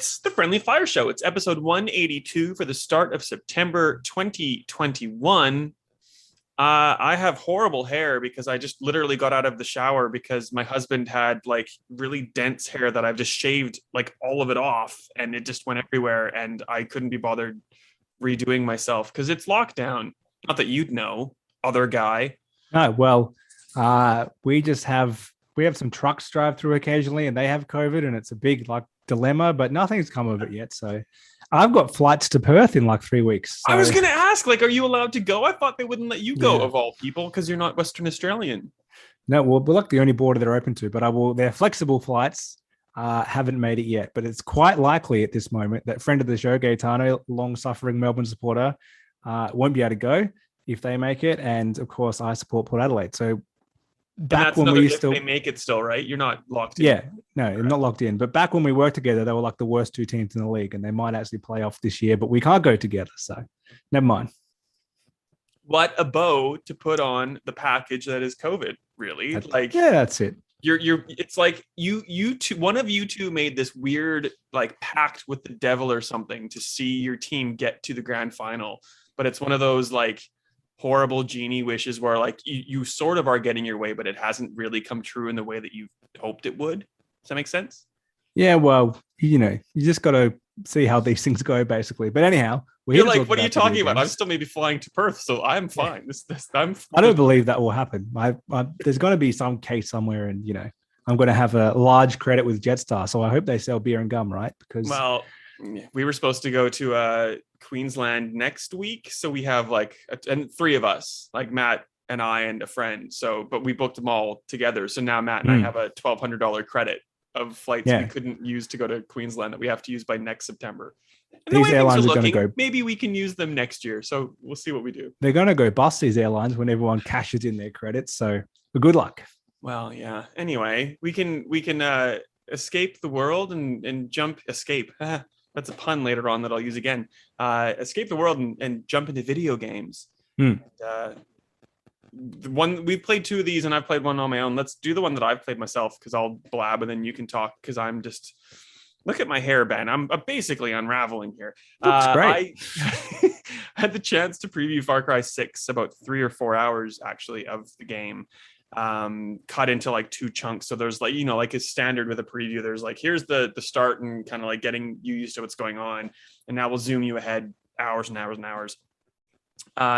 It's the Friendly Fire Show. It's episode 182 for the start of September 2021. I have horrible hair because I just literally got out of the shower because my husband had like really dense hair that I've just shaved like all of it off and it just went everywhere and I couldn't be bothered redoing myself because it's lockdown. Not that you'd know, other guy. No, well, we have some trucks drive through occasionally, and they have COVID, and it's a big like dilemma. But nothing's come of it yet. So, I've got flights to Perth in like 3 weeks. I was So going to ask, like, are you allowed to go? I thought they wouldn't let you go, yeah, of all people, because you're not Western Australian. no, well, we're like the only border they're open to. But I will. They're flexible flights. Haven't made it yet, but it's quite likely at this moment that friend of the show, Gaetano, long-suffering Melbourne supporter, won't be able to go if they make it. And of course, I support Port Adelaide. So And back that's when another we if still, they make it still, right? You're not locked in. yeah, no, not locked in. But back when we worked together, they were like the worst two teams in the league, and they might actually play off this year. But we can't go together, so never mind. What a bow to put on the package that is COVID, really. Like Yeah, that's it. you're it's like you two, one of you two made this weird like pact with the devil or something to see your team get to the grand final. But it's one of those like horrible genie wishes where like you sort of are getting your way, but it hasn't really come true in the way that you hoped it would. Does that make sense? Yeah, well, you just got to see how these things go, basically. But anyhow, we're You're here to like, talk what are you about video talking about? I'm games. still maybe flying to Perth, so I'm fine. I'm I don't believe that will happen. There's going to be some case somewhere, and I'm going to have a large credit with Jetstar. So I hope they sell beer and gum, right? Because well, we were supposed to go to Queensland next week, so we have like and three of us, like Matt and I and a friend. So, but we booked them all together. So now Matt and I have a $1,200 credit of flights we yeah, couldn't use to go to Queensland that we have to use by next September. And the these way things are airlines are going to looking, go. maybe we can use them next year. So we'll see what we do. They're going to go bust these airlines when everyone cashes in their credits. So good luck. Well, yeah. Anyway, we can escape the world and jump escape. That's a pun later on that I'll use again. Escape the world and jump into video games. The one we've played two of these and I've played one on my own. Let's do the one that I've played myself because I'll blab and then you can talk because I'm just look at my hair, Ben. I'm basically unraveling here. Looks great. I had the chance to preview Far Cry 6 about 3 or 4 hours actually of the game. Cut into like two chunks. So there's like, like a standard with a preview. There's like, here's the start and kind of like getting you used to what's going on. And now we'll zoom you ahead hours and hours and hours.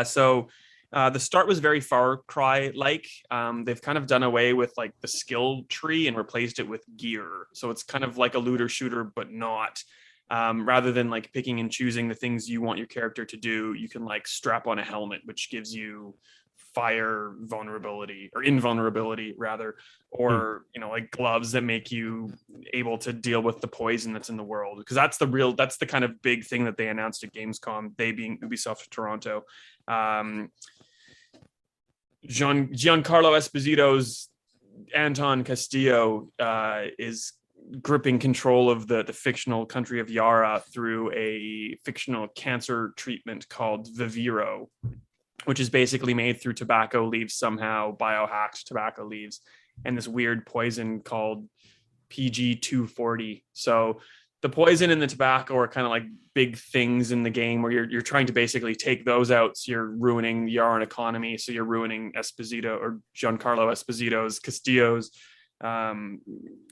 So the start was very Far Cry like. They've kind of done away with like the skill tree and replaced it with gear. So it's kind of like a looter shooter, but not. Rather than like picking and choosing the things you want your character to do, you can like strap on a helmet, which gives you fire vulnerability or invulnerability rather, or like gloves that make you able to deal with the poison that's in the world, because that's the kind of big thing that they announced at Gamescom, they being Ubisoft Toronto. Giancarlo Esposito's Anton Castillo is gripping control of the fictional country of Yara through a fictional cancer treatment called Viviro, which is basically made through tobacco leaves, somehow biohacked tobacco leaves, and this weird poison called PG-240. So the poison and the tobacco are kind of like big things in the game where you're trying to basically take those out. So you're ruining the Yaran economy. So you're ruining Esposito or Giancarlo Esposito's Castillo's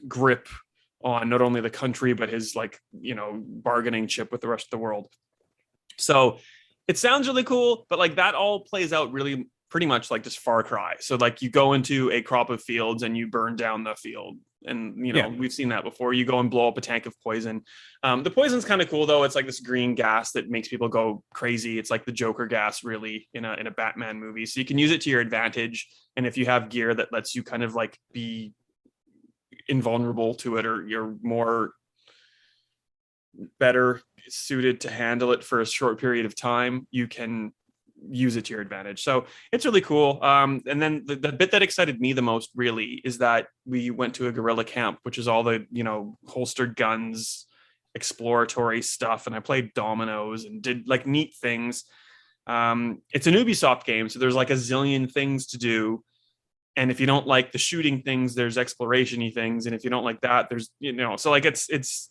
grip on not only the country, but his bargaining chip with the rest of the world. So it sounds really cool, but like that all plays out really pretty much like just Far Cry. So like you go into a crop of fields and you burn down the field. And, we've seen that before. You go and blow up a tank of poison. The poison's kind of cool, though. It's like this green gas that makes people go crazy. It's like the Joker gas, really, in a Batman movie. So you can use it to your advantage. And if you have gear that lets you kind of like be invulnerable to it, or you're more better suited to handle it for a short period of time, you can use it to your advantage. So it's really cool. And then the bit that excited me the most really is that we went to a guerrilla camp, which is all the, holstered guns, exploratory stuff. And I played dominoes and did like neat things. It's an Ubisoft game, so there's like a zillion things to do. And if you don't like the shooting things, there's exploration-y things. And if you don't like that, there's, so like it's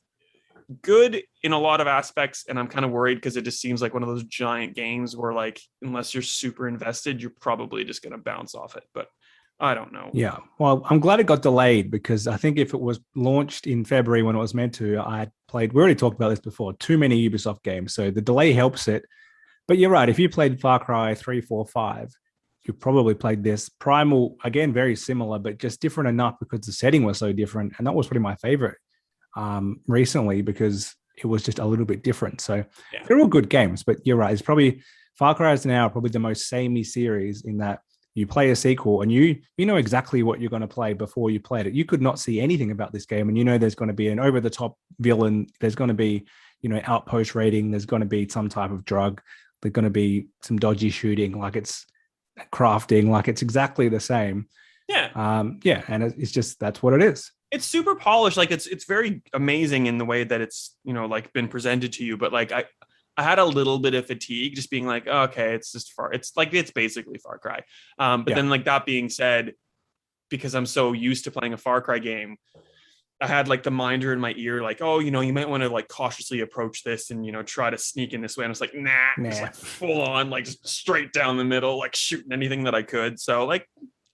good in a lot of aspects, and I'm kind of worried because it just seems like one of those giant games where like unless you're super invested, you're probably just going to bounce off it. But I don't know. Yeah. Well, I'm glad it got delayed because I think if it was launched in February when it was meant to, we already talked about this before, too many Ubisoft games. So the delay helps it. But you're right. If you played Far Cry 3, 4, 5, you probably played this. Primal, again, very similar, but just different enough because the setting was so different. And that was probably my favorite recently because it was just a little bit different. So they're all good games, but you're right. It's probably Far Cry is now probably the most samey series in that you play a sequel and you know exactly what you're going to play before you played it. You could not see anything about this game, and you know there's going to be an over-the-top villain. There's going to be, outpost raiding. There's going to be some type of drug. There's going to be some dodgy shooting, like it's crafting, like it's exactly the same. Yeah. And it's just that's what it is. It's super polished. Like it's very amazing in the way that it's like been presented to you. But like I had a little bit of fatigue just being like, oh, okay, it's basically Far Cry. But then like that being said, because I'm so used to playing a Far Cry game, I had like the minder in my ear, like, oh, you might want to like cautiously approach this and, try to sneak in this way. And I was like, nah. Just like full on, like just straight down the middle, like shooting anything that I could. So like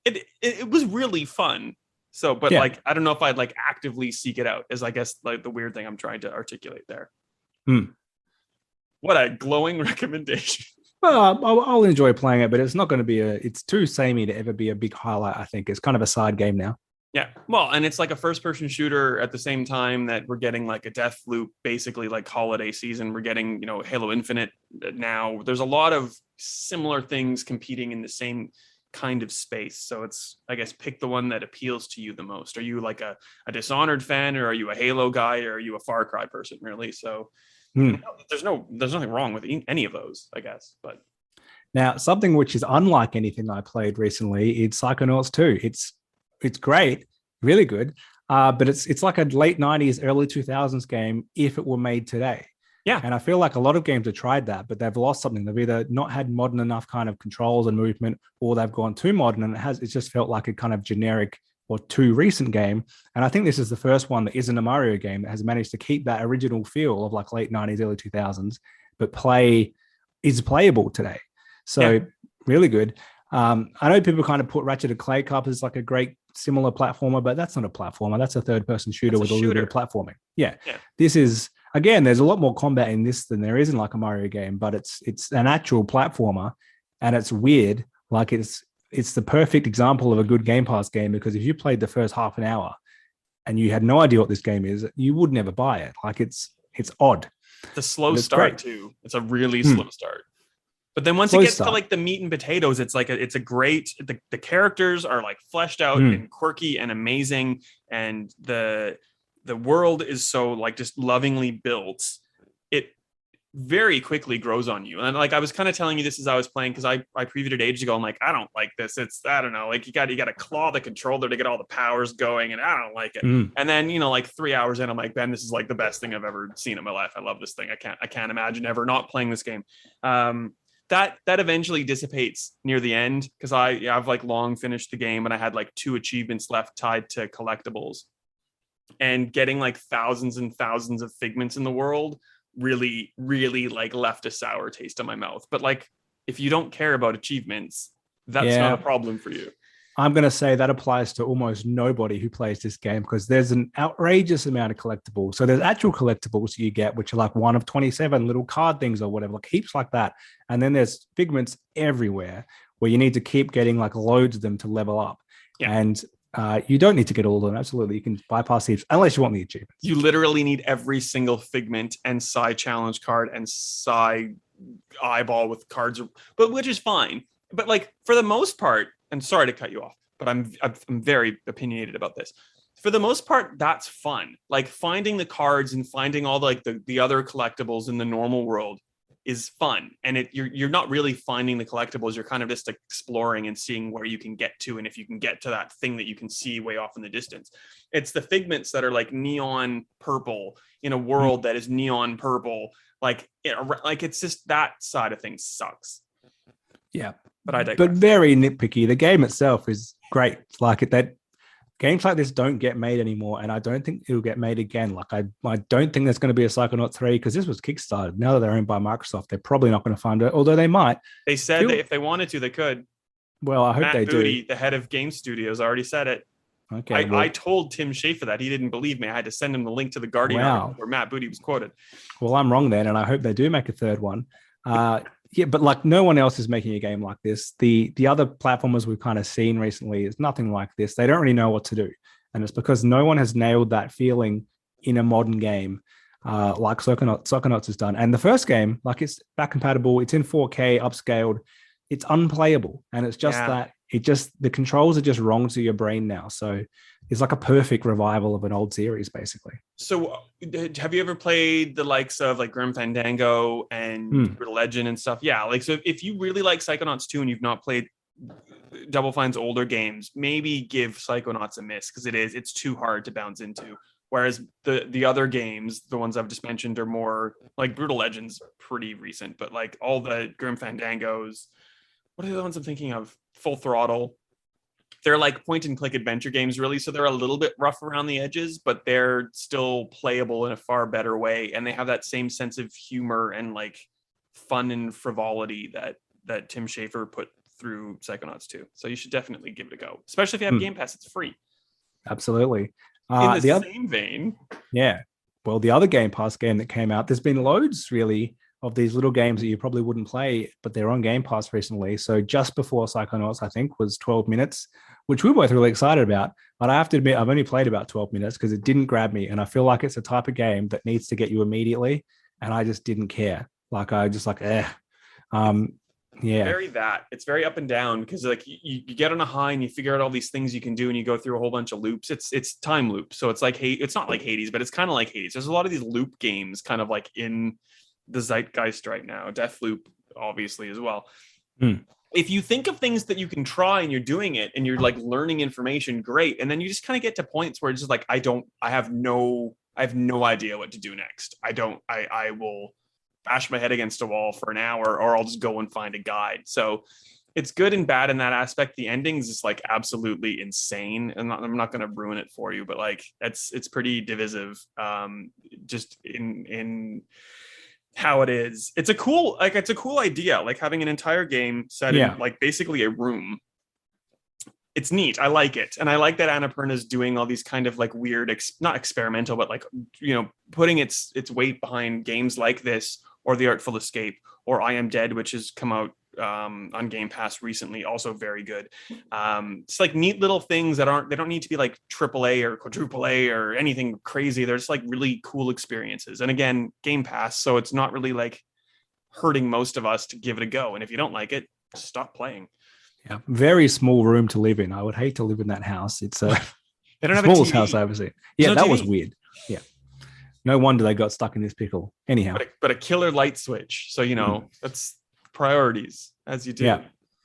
it was really fun. So, but like, I don't know if I'd like actively seek it out is I guess like the weird thing I'm trying to articulate there. What a glowing recommendation. Well, I'll enjoy playing it, but it's not going to be it's too samey to ever be a big highlight. I think it's kind of a side game now. Yeah. Well, and it's like a first person shooter at the same time that we're getting like a death loop, basically like holiday season. We're getting, Halo Infinite now. There's a lot of similar things competing in the same kind of space. So it's, I guess, pick the one that appeals to you the most. Are you like a Dishonored fan, or are you a Halo guy, or are you a Far Cry person, really? So there's nothing wrong with any of those, I guess. But now something which is unlike anything I played recently, it's Psychonauts 2. It's great, really good, but it's like a late 90s, early 2000s game if it were made today. Yeah. And I feel like a lot of games have tried that, but they've lost something. They've either not had modern enough kind of controls and movement, or they've gone too modern and it's just felt like a kind of generic or too recent game. And I think this is the first one that isn't a Mario game that has managed to keep that original feel of like late 90s, early 2000s, but is playable today. So really good. I know people kind of put Ratchet & Clank up as like a great similar platformer, but that's not a platformer. That's a third-person shooter with a little bit of platforming. Yeah. This is, again, there's a lot more combat in this than there is in like a Mario game, but it's an actual platformer, and it's weird. Like it's the perfect example of a good Game Pass game, because if you played the first half an hour and you had no idea what this game is, you would never buy it. Like it's odd. It's a slow start too. It's a really slow start. But then once it gets to like the meat and potatoes, it's like it's a great, the characters are like fleshed out and quirky and amazing. And the world is so like just lovingly built. It very quickly grows on you. And like, I was kind of telling you this as I was playing, because I previewed it ages ago. I'm like, I don't like this. I don't know. Like you got to claw the controller to get all the powers going, and I don't like it. And then, like 3 hours in, I'm like, Ben, this is like the best thing I've ever seen in my life. I love this thing. I can't imagine ever not playing this game. That eventually dissipates near the end, because I've like long finished the game and I had like 2 achievements left tied to collectibles, and getting like thousands and thousands of figments in the world really, really like left a sour taste in my mouth. But like, if you don't care about achievements, that's not a problem for you. I'm going to say that applies to almost nobody who plays this game, because there's an outrageous amount of collectibles. So there's actual collectibles you get, which are like 1 of 27 little card things or whatever, like heaps like that. And then there's figments everywhere where you need to keep getting like loads of them to level up. Yeah. And you don't need to get all of them. Absolutely. You can bypass these unless you want the achievements. You literally need every single figment and side challenge card and side eyeball with cards, but which is fine. But like for the most part, and sorry to cut you off, but I'm very opinionated about this. For the most part, that's fun. Like finding the cards and finding all the other collectibles in the normal world is fun. And you're not really finding the collectibles. You're kind of just exploring and seeing where you can get to, and if you can get to that thing that you can see way off in the distance. It's the figments that are like neon purple in a world that is neon purple. Like it's just that side of things sucks. Yeah. But I digress. But very nitpicky. The game itself is great. Like that games like this don't get made anymore, and I don't think it'll get made again. Like I don't think there's going to be a Psychonaut 3 because this was Kickstarted. Now that they're owned by Microsoft, they're probably not going to fund it, although they might. They said that if they wanted to, they could. Well, I hope Matt they Booty, do. the head of Game Studios, already said it. Okay, I told Tim Schafer that. He didn't believe me. I had to send him the link to the Guardian article where Matt Booty was quoted. Well, I'm wrong then, and I hope they do make a third one. Yeah, but like no one else is making a game like this. The other platformers we've kind of seen recently is nothing like this. They don't really know what to do. And it's because no one has nailed that feeling in a modern game like Psychonauts has done. And the first game, like it's back compatible, it's in 4K, upscaled, it's unplayable. And it's just that the controls are just wrong to your brain now. So it's like a perfect revival of an old series, basically. So have you ever played the likes of like Grim Fandango and Brutal Legend and stuff? Yeah, like so if you really like Psychonauts 2 and you've not played Double Fine's older games, maybe give Psychonauts a miss because it's too hard to bounce into. Whereas the other games, the ones I've just mentioned, are more like Brutal Legends, pretty recent, but like all the Grim Fandangos, what are the ones I'm thinking of? Full Throttle. They're like point and click adventure games, really. So they're a little bit rough around the edges, but they're still playable in a far better way. And they have that same sense of humor and like fun and frivolity that Tim Schafer put through Psychonauts 2. So you should definitely give it a go, especially if you have Game Pass. It's free. Absolutely. In the same vein. Yeah. Well, the other Game Pass game that came out, there's been loads really of these little games that you probably wouldn't play, but they're on Game Pass recently. So just before Psychonauts, I think, was 12 minutes, which we were both really excited about. But I have to admit, I've only played about 12 minutes because it didn't grab me. And I feel like it's a type of game that needs to get you immediately. And I just didn't care. Like, I just like, yeah. It's very up and down because like you get on a high and you figure out all these things you can do and you go through a whole bunch of loops. It's time loops. So it's like, hey, it's not like Hades, but it's kind of like Hades. There's a lot of these loop games kind of like in the zeitgeist right now. Deathloop obviously as well. If you think of things that you can try and you're doing it and you're like learning information, great. And then you just kind of get to points where it's just like, I have no idea what to do next. I will bash my head against a wall for an hour, or I'll just go and find a guide. So it's good and bad in that aspect. The ending's just like absolutely insane. And I'm not going to ruin it for you, but like it's pretty divisive. Just in how it is. It's a cool idea, like having an entire game set in like basically a room. It's neat. I like it. And I like that Annapurna's doing all these kind of like weird, not experimental, but like, putting its weight behind games like this, or The Artful Escape, or I Am Dead, which has come out on Game Pass recently, also very good. It's like neat little things they don't need to be like AAA or quadruple A or anything crazy. They're just like really cool experiences. And again, Game Pass, so it's not really like hurting most of us to give it a go. And if you don't like it, stop playing. Yeah, very small room to live in. I would hate to live in that house. It's a they don't have smallest a TV. house I ever seen. Yeah, that was weird. Yeah. No wonder they got stuck in this pickle. Anyhow. But a killer light switch. So, that's priorities as you do. Yeah.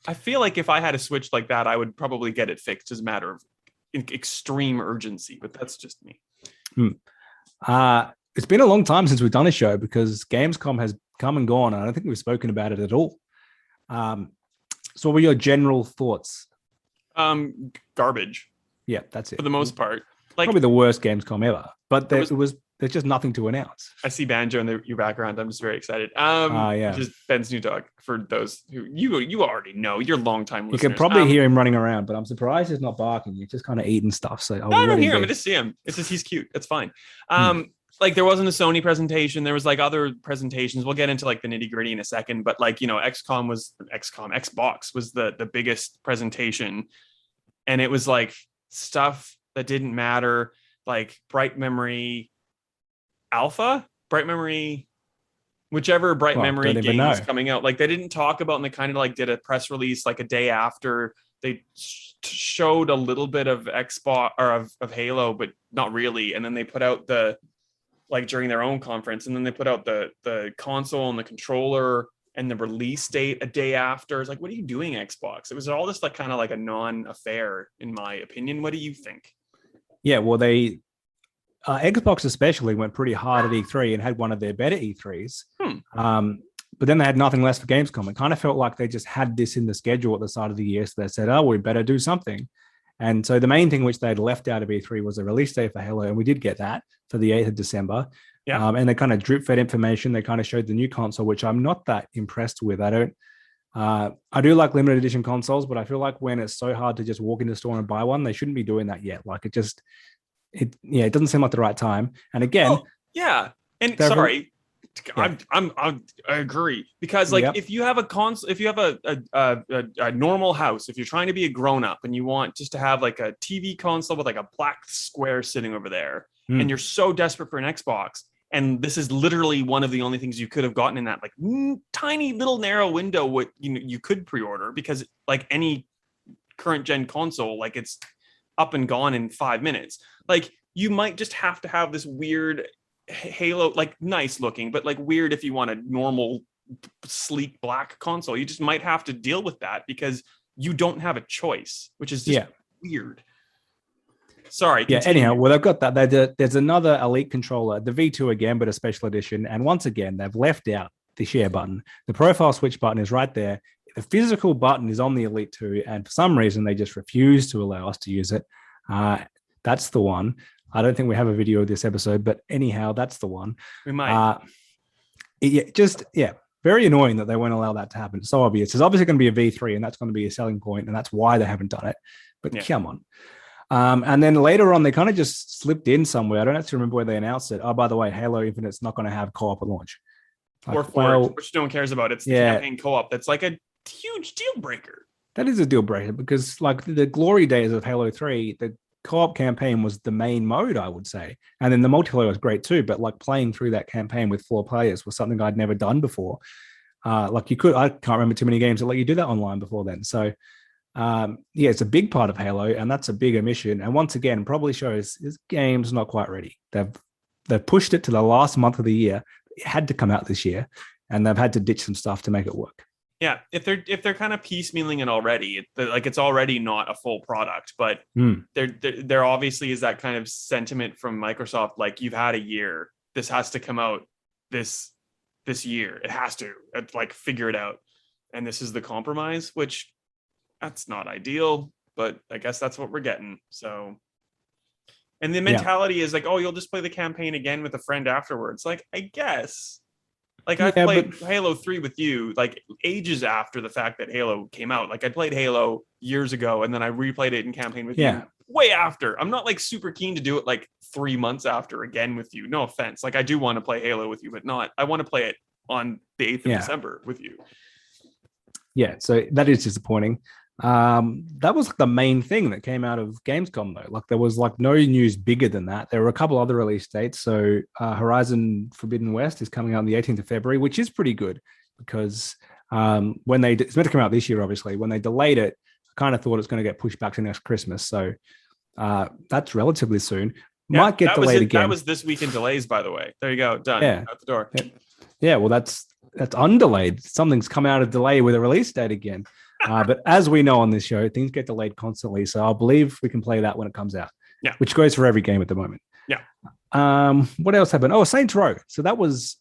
I feel like if I had a switch like that, I would probably get it fixed as a matter of extreme urgency, but that's just me. It's been a long time since we've done a show because Gamescom has come and gone. And I don't think we've spoken about it at all. So what were your general thoughts? Garbage. Yeah, that's it. For the most part. Like probably the worst Gamescom ever. But there's just nothing to announce. I see Banjo in your background. I'm just very excited. Just Ben's new dog. For those who you already know, you're longtime listeners. You can probably hear him running around, but I'm surprised he's not barking. He's just kind of eating stuff. So I don't hear him. I just see him. It's just he's cute. That's fine. Like there wasn't a Sony presentation. There was like other presentations. We'll get into like the nitty gritty in a second, but like, Xbox was the biggest presentation, and it was like stuff that didn't matter, like Bright Memory Alpha, whichever Bright Memory game is coming out. Like they didn't talk about, and they kind of like did a press release like a day after. They showed a little bit of Xbox or of Halo, but not really. And then they put out during their own conference, and then they put out the console and the controller and the release date a day after. It's like, what are you doing, Xbox? It was all just like kind of like a non-affair, in my opinion. What do you think? Yeah, well, they Xbox especially went pretty hard at E3 and had one of their better E3s. But then they had nothing less for Gamescom. It kind of felt like they just had this in the schedule at the start of the year, so they said, "Oh, we better do something." And so the main thing which they'd left out of E3 was a release date for Halo, and we did get that for the 8th of December. Yeah. And they kind of drip fed information. They kind of showed the new console, which I'm not that impressed with. I do like limited edition consoles, but I feel like when it's so hard to just walk into the store and buy one, they shouldn't be doing that yet. Like it doesn't seem like the right time. And again, and sorry, I agree, because like if you have a console, if you have a normal house, if you're trying to be a grown up and you want just to have like a TV console with like a black square sitting over there, and you're so desperate for an Xbox, and this is literally one of the only things you could have gotten in that like tiny little narrow window what you could pre-order, because like any current gen console, like it's up and gone in 5 minutes. Like you might just have to have this weird Halo, like nice looking, but like weird if you want a normal sleek black console. You just might have to deal with that because you don't have a choice, which is just weird. Sorry. Yeah. Continue. Anyhow, well, they've got that. There's another Elite controller, the V2 again, but a special edition. And once again, they've left out the share button. The profile switch button is right there. The physical button is on the Elite 2, and for some reason, they just refuse to allow us to use it. That's the one. I don't think we have a video of this episode, but anyhow, that's the one. We might. Very annoying that they won't allow that to happen. It's so obvious. It's obviously going to be a V3, and that's going to be a selling point, and that's why they haven't done it. But come on. And then later on, they kind of just slipped in somewhere. I don't actually remember where they announced it. Oh, by the way, Halo Infinite's not going to have co-op at launch. Which no one cares about. It's the campaign co-op. That's like a huge deal breaker. That is a deal breaker because like the glory days of Halo 3, the co-op campaign was the main mode, I would say. And then the multiplayer was great too, but like playing through that campaign with 4 players was something I'd never done before. I can't remember too many games that let you do that online before then. So it's a big part of Halo, and that's a big omission. And once again, probably shows this game's not quite ready. They've pushed it to the last month of the year. It had to come out this year, and they've had to ditch some stuff to make it work. Yeah, if they're kind of piecemealing it already, it's already not a full product. But there obviously is that kind of sentiment from Microsoft, like you've had a year. This has to come out this year. It has to figure it out, and this is the compromise, which. That's not ideal, but I guess that's what we're getting. So, and the mentality is like, oh, you'll just play the campaign again with a friend afterwards. Like, I guess, like I played Halo 3 with you, like ages after the fact that Halo came out. Like I played Halo years ago, and then I replayed it in campaign with you way after. I'm not like super keen to do it like 3 months after again with you. No offense. Like I do want to play Halo with you, but I want to play it on the 8th of December with you. Yeah. So that is disappointing. That was like the main thing that came out of Gamescom though. Like there was like no news bigger than that. There were a couple other release dates. So Horizon Forbidden West is coming out on the 18th of February, which is pretty good because when it's meant to come out this year, obviously, when they delayed it, I kind of thought it's going to get pushed back to next Christmas. So that's relatively soon. Might get delayed again. That was this week in delays, by the way. There you go. Done. Yeah. Out the door. Yeah. Well, that's undelayed. Something's come out of delay with a release date again. But as we know on this show, things get delayed constantly. So I believe we can play that when it comes out. Yeah. Which goes for every game at the moment. Yeah. What else happened? Oh, Saints Row. So that was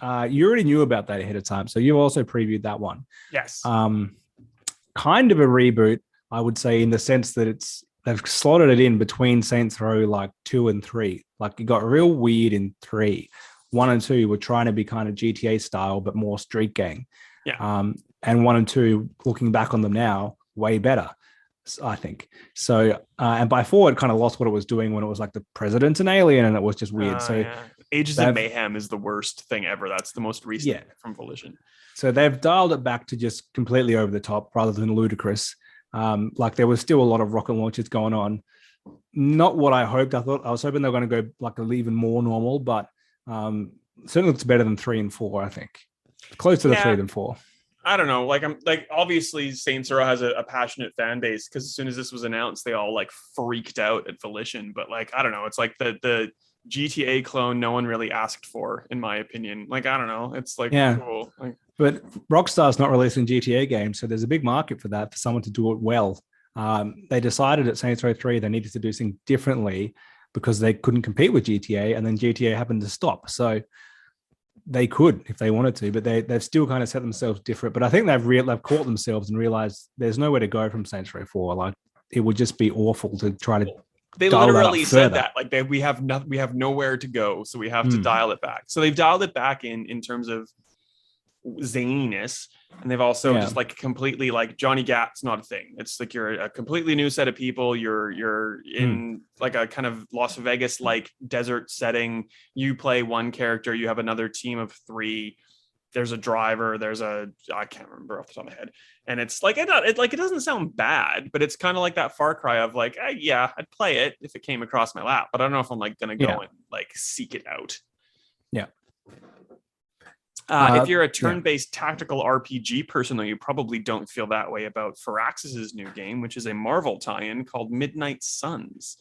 you already knew about that ahead of time. So you also previewed that one. Yes. Kind of a reboot, I would say, in the sense that they've slotted it in between Saints Row like 2 and 3. Like it got real weird in 3. 1 and 2 were trying to be kind of GTA style, but more street gang. Yeah. And 1 and 2, looking back on them now, way better, I think. So, and by 4, it kind of lost what it was doing when it was like the president's an alien, and it was just weird. Ages of Mayhem is the worst thing ever. That's the most recent from Volition. So they've dialed it back to just completely over the top rather than ludicrous. Like there was still a lot of rocket launches going on. Not what I hoped. I was hoping they were going to go like even more normal, but certainly looks better than 3 and 4, I think. Closer to 3 than 4. I don't know. Like obviously Saints Row has a passionate fan base because as soon as this was announced, they all like freaked out at Volition. But like, I don't know. It's like the GTA clone no one really asked for, in my opinion. Like, I don't know. It's like, cool. Like, but Rockstar's not releasing GTA games. So there's a big market for that, for someone to do it well. They decided at Saints Row 3, they needed to do things differently because they couldn't compete with GTA, and then GTA happened to stop. So they could if they wanted to, but they've still kind of set themselves different. But I think they've caught themselves and realized there's nowhere to go from Saints Row 4. Like it would just be awful to try to. They dial that up literally said further. that, like we have nowhere to go, so we have to dial it back. So they've dialed it back in terms of zaniness, and they've also just like completely like Johnny Gat's not a thing. It's like you're a completely new set of people. You're in like a kind of Las Vegas like desert setting. You play one character, you have another team of 3. There's a driver, I can't remember off the top of my head, and it's like it doesn't sound bad, but it's kind of like that Far Cry of like, yeah, I'd play it if it came across my lap, but I don't know if I'm like gonna go and like seek it out. If you're a turn-based tactical RPG person, though, you probably don't feel that way about Firaxis's new game, which is a Marvel tie-in called Midnight Suns.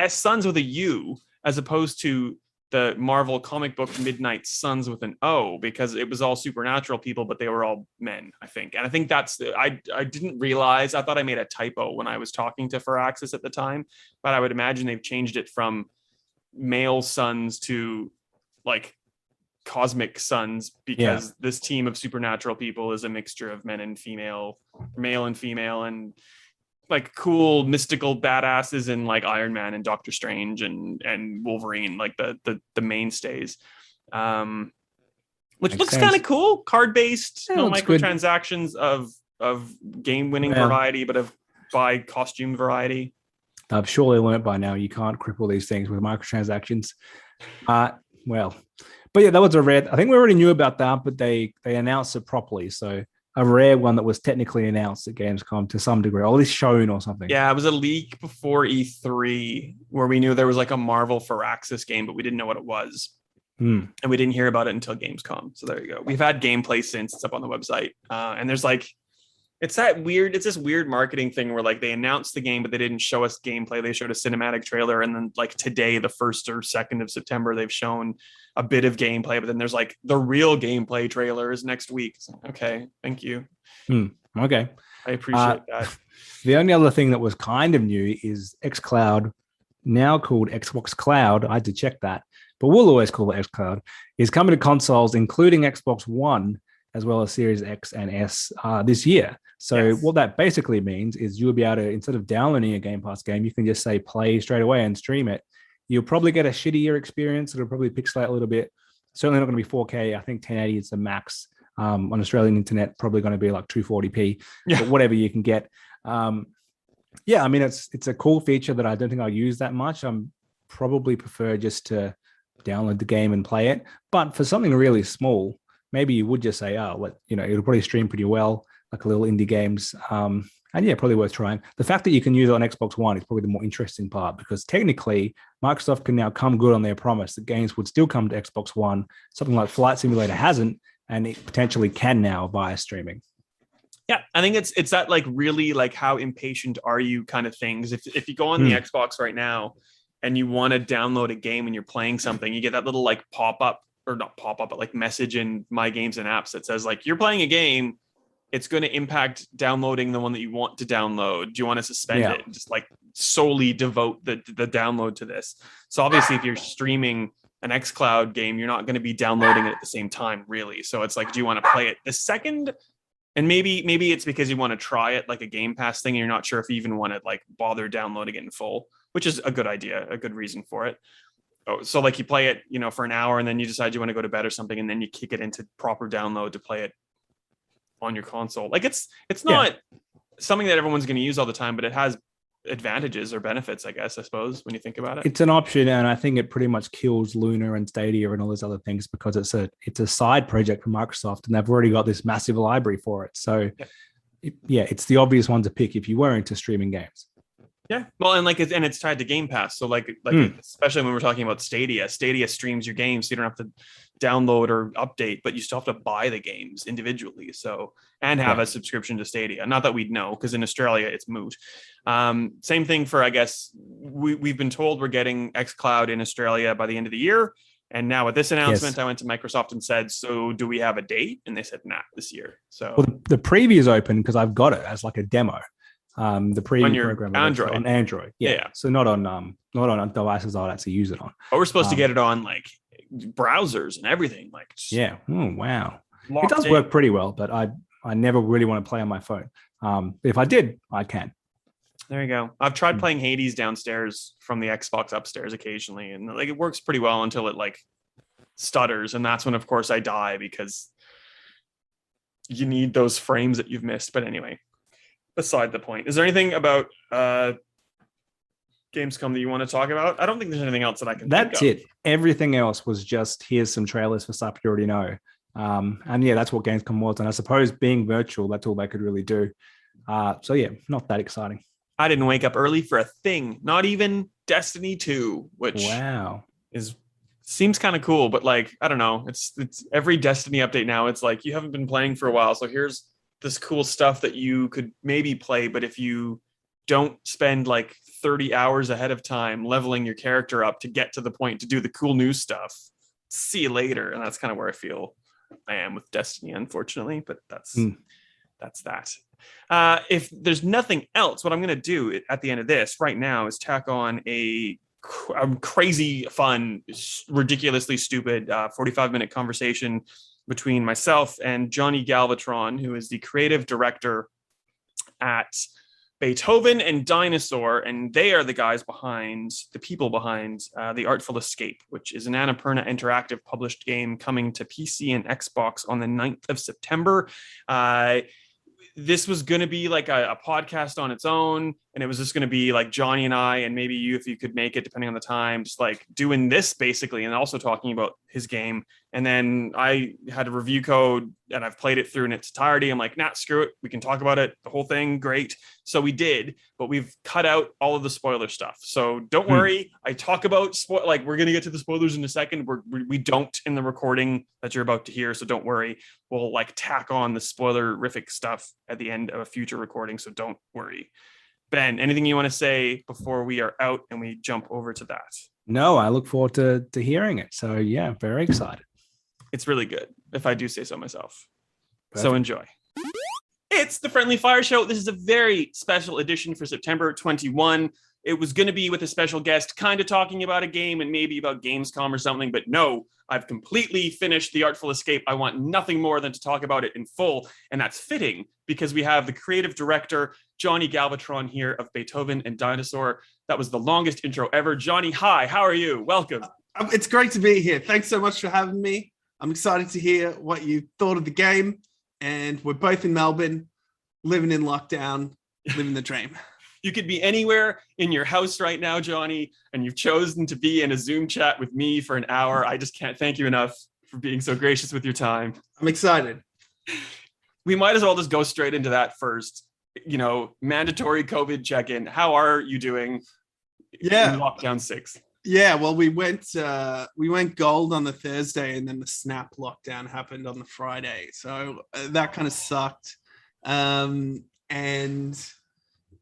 Suns with a U, as opposed to the Marvel comic book Midnight Suns with an O, because it was all supernatural people, but they were all men, I think. And I think I didn't realize, I thought I made a typo when I was talking to Firaxis at the time, but I would imagine they've changed it from male sons to like cosmic sons, because this team of supernatural people is a mixture of men and female, male and female, and like cool mystical badasses in like Iron Man and Doctor Strange and Wolverine, like the mainstays, which looks kind of cool. Card based, no microtransactions of game winning variety, but of by costume variety. I've surely learned by now you can't cripple these things with microtransactions. But yeah, that was a rare. I think we already knew about that, but they announced it properly. So a rare one that was technically announced at Gamescom to some degree, or at least shown or something. Yeah, it was a leak before E3 where we knew there was like a Marvel Firaxis game, but we didn't know what it was. And we didn't hear about it until Gamescom. So there you go. We've had gameplay since. It's up on the website. And there's like, it's this weird marketing thing where like they announced the game, but they didn't show us gameplay. They showed a cinematic trailer. And then like today, the 1st or 2nd of September, they've shown a bit of gameplay, but then there's like the real gameplay trailer is next week. So, okay. Thank you. Okay. I appreciate that. The only other thing that was kind of new is xCloud, now called Xbox Cloud. I had to check that, but we'll always call it xCloud, is coming to consoles, including Xbox One, as well as Series X and S this year. So what that basically means is you'll be able to, instead of downloading a Game Pass game, you can just say play straight away and stream it. You'll probably get a shittier experience. It'll probably pixelate a little bit. Certainly not going to be 4K. I think 1080 is the max. On Australian internet, probably going to be like 240p, but whatever you can get. I mean, it's a cool feature that I don't think I'll use that much. I'm probably prefer just to download the game and play it. But for something really small, maybe you would just say, it'll probably stream pretty well, like a little indie games. And yeah, probably worth trying. The fact that you can use it on Xbox One is probably the more interesting part, because technically Microsoft can now come good on their promise that games would still come to Xbox One. Something like Flight Simulator hasn't, and it potentially can now via streaming. Yeah, I think it's that like really like how impatient are you kind of things. If you go on the Xbox right now and you want to download a game and you're playing something, you get that little like pop-up, or not pop-up, but like message in My Games and Apps that says like, you're playing a game, it's going to impact downloading the one that you want to download. Do you want to suspend it and just like solely devote the download to this? So obviously if you're streaming an xCloud game, you're not going to be downloading it at the same time, really. So it's like, do you want to play it the second? And maybe it's because you want to try it like a Game Pass thing, and you're not sure if you even want to like bother downloading it in full, which is a good idea, a good reason for it. So like you play it, for an hour, and then you decide you want to go to bed or something, and then you kick it into proper download to play it on your console. Like it's not something that everyone's going to use all the time, but it has advantages or benefits, I suppose, when you think about it. It's an option, and I think it pretty much kills Luna and Stadia and all those other things, because it's a side project for Microsoft, and they've already got this massive library for it. So it's the obvious one to pick if you were into streaming games. Yeah, well, and it's tied to Game Pass, so especially when we're talking about Stadia streams your games, so you don't have to download or update, but you still have to buy the games individually. So, and have a subscription to Stadia. Not that we'd know, because in Australia it's moot. Same thing for, I guess, we've been told we're getting xCloud in Australia by the end of the year. And now with this announcement, I went to Microsoft and said, so do we have a date? And they said, nah, this year. So the preview is open because I've got it as like a demo. The preview program on Android. Yeah. So not on devices I'll actually use it on. But we're supposed to get it on like browsers and everything. Like, yeah. Oh, wow. It does work pretty well, but I never really want to play on my phone. If I did, I can. There you go. I've tried playing Hades downstairs from the Xbox upstairs occasionally, and like it works pretty well until it like stutters, and that's when, of course, I die because you need those frames that you've missed. But anyway, beside the point. Is there anything about Gamescom that you want to talk about? I don't think there's anything else that I can. That's it. Everything else was just here's some trailers for stuff you already know. And yeah, that's what Gamescom was. And I suppose being virtual, that's all they could really do. So yeah, not that exciting. I didn't wake up early for a thing, not even Destiny 2, which seems kind of cool, but like, I don't know. It's every Destiny update now. It's like, you haven't been playing for a while, so here's this cool stuff that you could maybe play, but if you don't spend like 30 hours ahead of time leveling your character up to get to the point to do the cool new stuff, see you later. And that's kind of where I feel I am with Destiny, unfortunately, but that's that. If there's nothing else, what I'm going to do at the end of this right now is tack on a crazy fun, ridiculously stupid 45-minute conversation between myself and Johnny Galvatron, who is the creative director at Beethoven and Dinosaur, and they are the people behind The Artful Escape, which is an Annapurna Interactive published game coming to PC and Xbox on the 9th of September. This was going to be like a podcast on its own, and it was just going to be like Johnny and I, and maybe you, if you could make it, depending on the time, just like doing this basically, and also talking about his game. And then I had a review code, and I've played it through in its entirety. I'm like, nah, screw it. We can talk about it, the whole thing. Great. So we did, but we've cut out all of the spoiler stuff. So don't worry. I talk about like we're going to get to the spoilers in a second. We don't in the recording that you're about to hear. So don't worry. We'll like tack on the spoilerific stuff at the end of a future recording. So don't worry. Ben, anything you want to say before we are out and we jump over to that? No, I look forward to hearing it. So yeah, very excited. It's really good, if I do say so myself. Perfect. So enjoy. It's the Friendly Fire Show. This is a very special edition for September 21. It was going to be with a special guest, kind of talking about a game and maybe about Gamescom or something, but no, I've completely finished The Artful Escape. I want nothing more than to talk about it in full, and that's fitting because we have the creative director, Johnny Galvatron, here of Beethoven and Dinosaur. That was the longest intro ever. Johnny, hi, how are you? Welcome. It's great to be here. Thanks so much for having me. I'm excited to hear what you thought of the game, and we're both in Melbourne, living in lockdown, living the dream. You could be anywhere in your house right now, Johnny, and you've chosen to be in a Zoom chat with me for an hour. I just can't thank you enough for being so gracious with your time. I'm excited. We might as well just go straight into that first. You know, mandatory COVID check-in. How are you doing? Yeah. In lockdown 6. Yeah, well, we went gold on the Thursday, and then the snap lockdown happened on the Friday. So that kind of sucked. And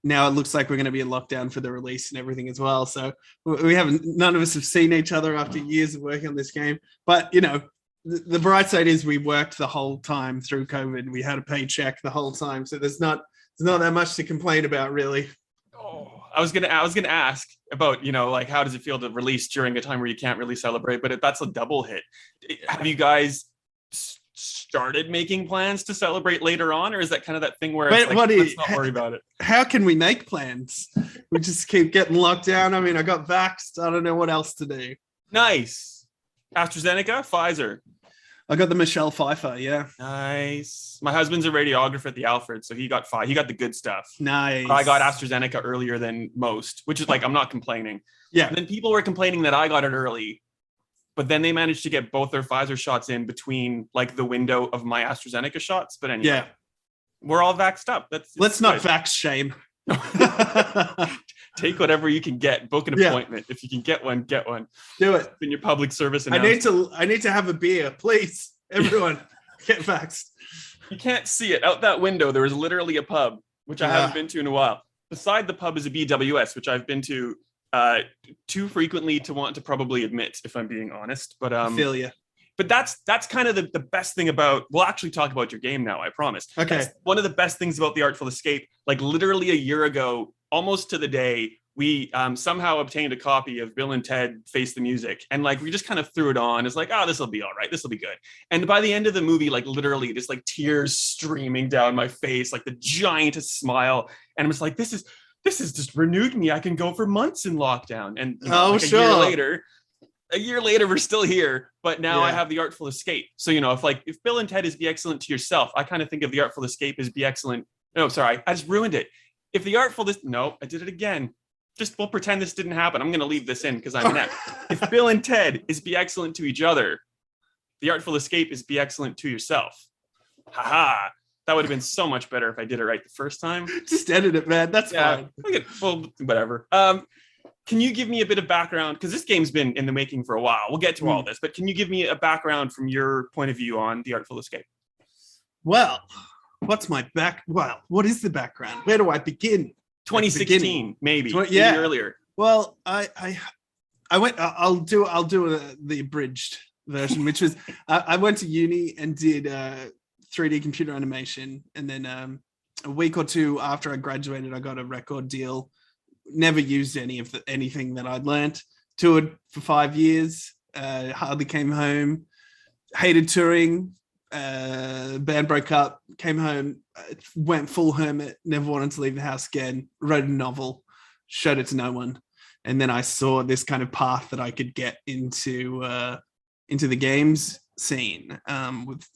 now it looks like we're going to be in lockdown for the release and everything as well. So none of us have seen each other after years of working on this game. But, you know, the bright side is we worked the whole time through COVID. We had a paycheck the whole time. So there's not that much to complain about, really. Oh, I was gonna ask about, you know, like, how does it feel to release during a time where you can't really celebrate? But that's a double hit. Have you guys started making plans to celebrate later on, or is that kind of that thing where it's like, let's not worry about it? How can we make plans? We just keep getting locked down. I mean, I got vaxxed. I don't know what else to do. Nice. AstraZeneca, Pfizer. I got the Michelle Pfeiffer. Yeah. Nice. My husband's a radiographer at the Alfred, so he got He got the good stuff. Nice. I got AstraZeneca earlier than most, which is like, I'm not complaining. Yeah. And then people were complaining that I got it early, but then they managed to get both their Pfizer shots in between like the window of my AstraZeneca shots. But anyway, yeah, we're all vaxxed up. Let's not vax shame. Take whatever you can get. Book an appointment. If you can get one, get one. Do it. In your public service announcement. I need to have a beer, please. Everyone, get vaxxed. You can't see it. Out that window, there is literally a pub, which I haven't been to in a while. Beside the pub is a BWS, which I've been to too frequently to want to probably admit, if I'm being honest. But I feel you. But that's kind of the best thing about. We'll actually talk about your game now, I promise. Okay. That's one of the best things about The Artful Escape. Like literally a year ago, almost to the day, we somehow obtained a copy of Bill and Ted Face the Music, and like we just kind of threw it on. It's like, oh, this will be all right. This will be good. And by the end of the movie, like literally, just like tears streaming down my face, like the giantest smile. And I'm just like, this this has just renewed me. I can go for months in lockdown. And sure. A year later, we're still here, but now I Yeah. have the Artful Escape. So, if Bill and Ted is be excellent to yourself, I kind of think of the Artful Escape as be excellent. No, sorry, I just ruined it. If the no, I did it again. Just we'll pretend this didn't happen. I'm going to leave this in because I'm inept. If Bill and Ted is be excellent to each other, the Artful Escape is be excellent to yourself. Haha. That would have been so much better if I did it right the first time. Just edit it, man. That's fine. Well, whatever. Can you give me a bit of background? Because this game's been in the making for a while. We'll get to all this, but can you give me a background from your point of view on the Artful Escape? Well, what's my what is the background? Where do I begin? 2016, maybe earlier. Well, I went. I'll do the abridged version, which was I went to uni and did 3D computer animation, and then a week or two after I graduated, I got a record deal. Never used anything that I'd learnt. Toured for 5 years. Hardly came home. Hated touring. Band broke up. Came home. Went full hermit. Never wanted to leave the house again. Wrote a novel. Showed it to no one. And then I saw this kind of path that I could get into the games scene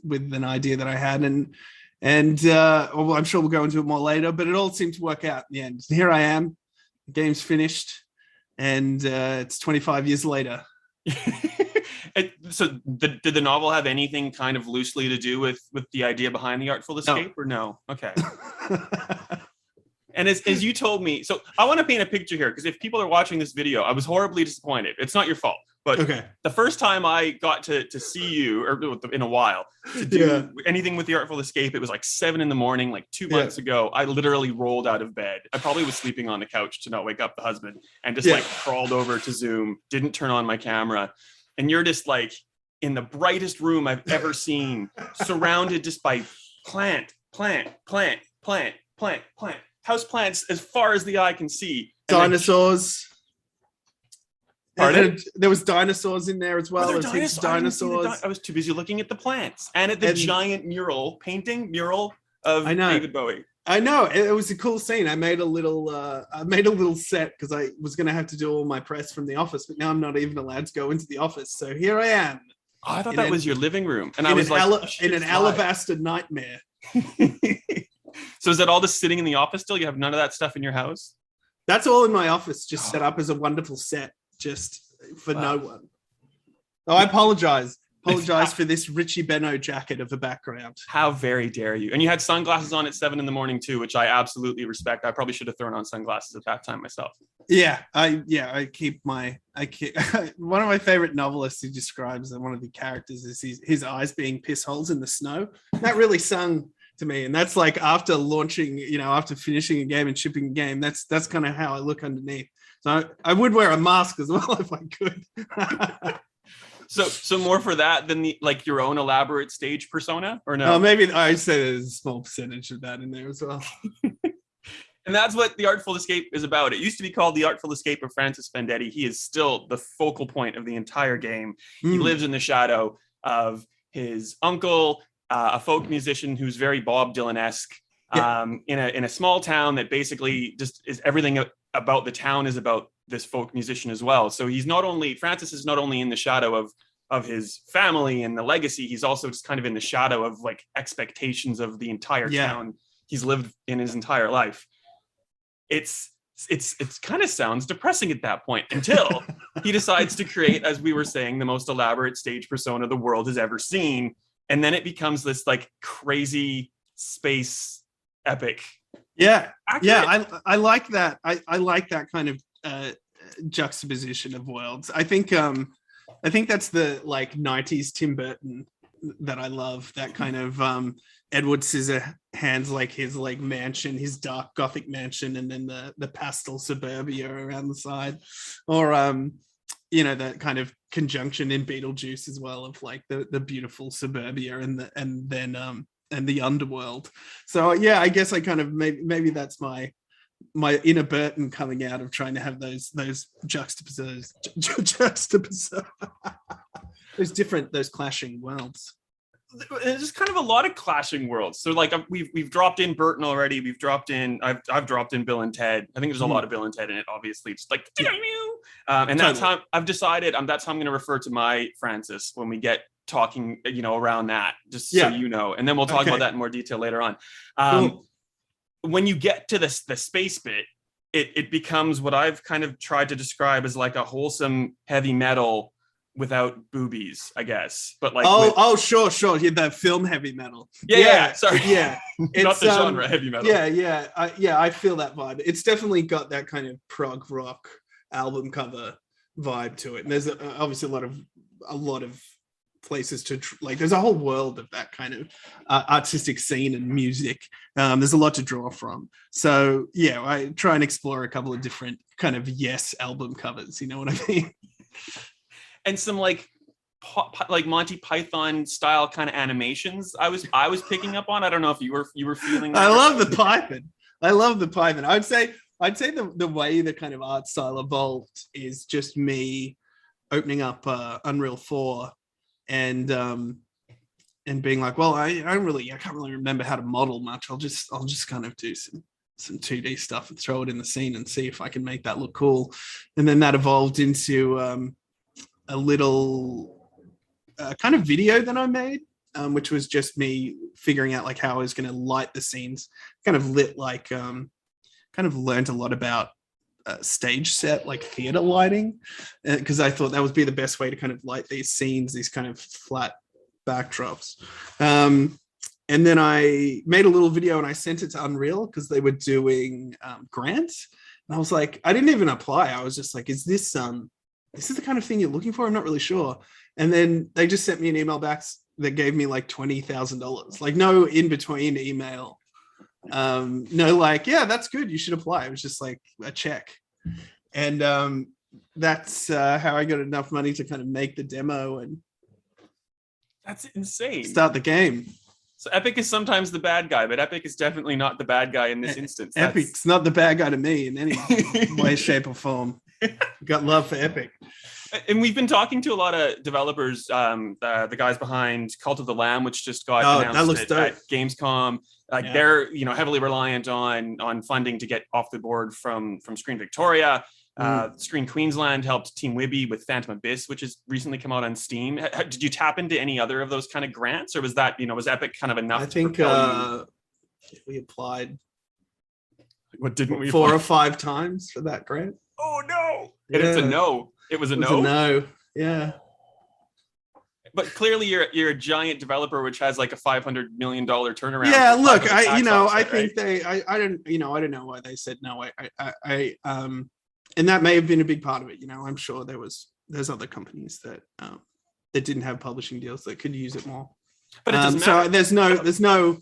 with an idea that I had, and well, I'm sure we'll go into it more later. But it all seemed to work out in the end. Here I am. The game's finished, and it's 25 years later. So did the novel have anything kind of loosely to do with the idea behind the Artful Escape, or no? Okay. And as you told me, so I want to paint a picture here, because if people are watching this video, I was horribly disappointed. It's not your fault. But the first time I got to see you, or in a while, to do anything with the Artful Escape, it was like 7 a.m, like 2 months ago. I literally rolled out of bed. I probably was sleeping on the couch to not wake up the husband, and just like crawled over to Zoom, didn't turn on my camera. And you're just like in the brightest room I've ever seen, surrounded just by plant, house plants as far as the eye can see. Dinosaurs. Pardon? There was dinosaurs in there as well. There Dinosaurs. I was too busy looking at the plants and at the giant mural of David Bowie. I know, it was a cool scene. I made a little set because I was going to have to do all my press from the office, but now I'm not even allowed to go into the office. So here I am. Oh, I thought that was your living room, and I was like, in an alabaster nightmare. So is that all just sitting in the office still? You have none of that stuff in your house? That's all in my office, just set up as a wonderful set, just for no one. Oh, I apologize. For this Richie Benno jacket of a background. How very dare you? And you had sunglasses on at 7 a.m. too, which I absolutely respect. I probably should have thrown on sunglasses at that time myself. I keep one of my favorite novelists who describes that one of the characters is his eyes being piss holes in the snow. That really sung to me. And that's like after launching, after finishing a game and shipping a game, that's kind of how I look underneath. So I would wear a mask as well if I could. So more for that than your own elaborate stage persona, or no? Maybe I'd say there's a small percentage of that in there as well. And that's what the Artful Escape is about. It used to be called the Artful Escape of Francis Vendetti. He is still the focal point of the entire game. He lives in the shadow of his uncle, a folk musician who's very Bob Dylan-esque, in a small town that basically just is everything about the town is about this folk musician as well. So Francis is not only in the shadow of his family and the legacy, he's also just kind of in the shadow of like expectations of the entire town he's lived in his entire life. It's kind of sounds depressing at that point until he decides to create, as we were saying, the most elaborate stage persona the world has ever seen. And then it becomes this like crazy space epic. Yeah. I like that. I like that kind of juxtaposition of worlds. I think that's the like 90s Tim Burton that I love, that kind of Edward Scissorhands, like his like mansion, his dark gothic mansion, and then the pastel suburbia around the side, or that kind of conjunction in Beetlejuice as well of like the beautiful suburbia and the underworld. So I guess I kind of maybe that's my inner Burton coming out of trying to have those juxtaposed those clashing worlds. There's just kind of a lot of clashing worlds. So like we've dropped in Burton already. We've dropped in I've dropped in Bill and Ted. I think there's a lot of Bill and Ted in it. Obviously, just like and that's how I've decided. That's how I'm going to refer to my Francis when we get talking, around that. Just so you know, and then we'll talk about that in more detail later on. Cool. When you get to the space bit, it becomes what I've kind of tried to describe as like a wholesome heavy metal without boobies, I guess. But like sure. Yeah, that film heavy metal. Yeah. Sorry. Yeah. It's not the genre heavy metal. Yeah. I feel that vibe. It's definitely got that kind of prog rock album cover vibe to it. And there's obviously a lot of places to like. There's a whole world of that kind of artistic scene and music. There's a lot to draw from. So yeah, I try and explore a couple of different kind of album covers. You know what I mean? And some like Monty Python style kind of animations I was picking up on. I don't know if you were feeling that. I love the Python. I'd say the way the kind of art style evolved is just me opening up Unreal 4 and being like, well, I can't really remember how to model much. I'll just kind of do some 2D stuff and throw it in the scene and see if I can make that look cool. And then that evolved into a little kind of video that I made, which was just me figuring out like how I was going to light the scenes. Kind of learned a lot about stage set, like theater lighting, because I thought that would be the best way to kind of light these scenes, these kind of flat backdrops. And then I made a little video and I sent it to Unreal because they were doing grants. And I was like, I didn't even apply. I was just like, is this the kind of thing you're looking for? I'm not really sure. And then they just sent me an email back that gave me like $20,000, like no in between email. No, like, yeah, that's good, you should apply. It was just like a check. And that's how I got enough money to kind of make the demo and that's insane. Start the game. So Epic is sometimes the bad guy, but Epic is definitely not the bad guy in this instance. Epic's not the bad guy to me in any way, shape, or form. Got love for Epic. And we've been talking to a lot of developers, the guys behind Cult of the Lamb, which just got announced at Gamescom. They're heavily reliant on funding to get off the board from Screen Victoria. Screen Queensland helped Team Wibby with Phantom Abyss, which has recently come out on Steam. Did you tap into any other of those kind of grants, or was that was Epic kind of enough? I think we applied. What didn't we? 4 or 5 times for that grant. Oh no! Yeah. It's a no. It was a no. No. Yeah. But clearly, you're a giant developer, which has like a $500 million turnaround. Yeah. Look, I think I don't know why they said no. And that may have been a big part of it. I'm sure there's other companies that didn't have publishing deals that could use it more. But it doesn't matter. So there's no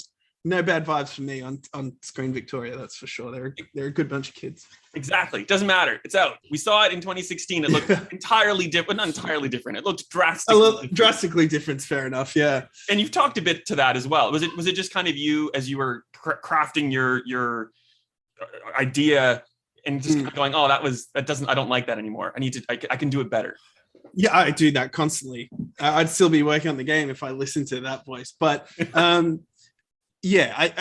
bad vibes for me on Screen Victoria. That's for sure. They're a good bunch of kids. Exactly. Doesn't matter. It's out. We saw it in 2016. It looked entirely different. Not entirely different. It looked drastically different. Fair enough. Yeah. And you've talked a bit to that as well. Was it just kind of you as you were crafting your idea and just kind of going, oh, I don't like that anymore. I can do it better. Yeah, I do that constantly. I'd still be working on the game if I listened to that voice. But yeah,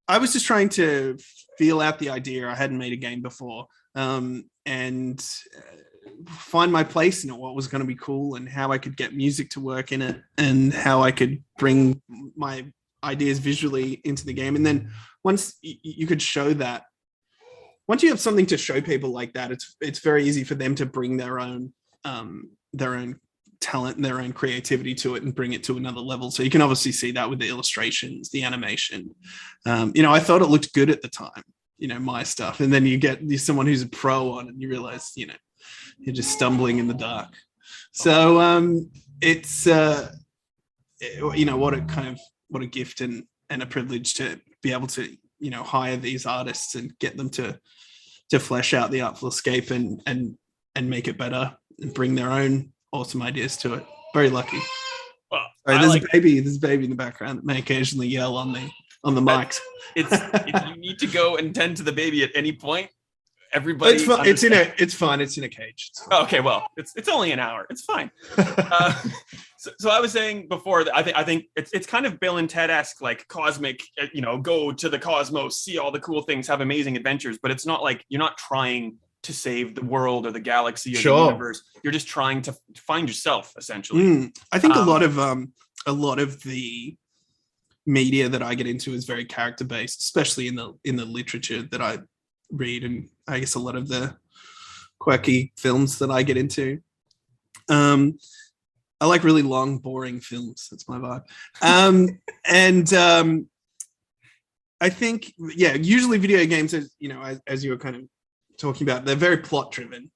I was just trying to feel out the idea. I hadn't made a game before, and find my place in it, what was going to be cool and how I could get music to work in it and how I could bring my ideas visually into the game. And then once you could show that, once you have something to show people like that, it's very easy for them to bring their own talent and their own creativity to it and bring it to another level. So you can obviously see that with the illustrations, the animation. I thought it looked good at the time, my stuff. And then you get someone who's a pro on it and you realize, you're just stumbling in the dark. So it's, what a gift and a privilege to be able to, hire these artists and get them to flesh out the Artful Escape and make it better and bring their own awesome ideas to it. Very lucky. Well, there's a baby in the background that may occasionally yell on the mics. If you need to go and tend to the baby at any point, everybody. It's fine. It's in a cage. Okay, well, it's only an hour. It's fine. So I was saying before that I think it's kind of Bill and Ted-esque, like cosmic, go to the cosmos, see all the cool things, have amazing adventures, but it's not like you're not trying to save the world or the galaxy or the universe. You're just trying to find yourself, essentially. I think a lot of the media that I get into is very character based, especially in the literature that I read, and I guess a lot of the quirky films that I get into. I like really long, boring films. That's my vibe. I think, usually video games, as you were kind of talking about, they're very plot driven,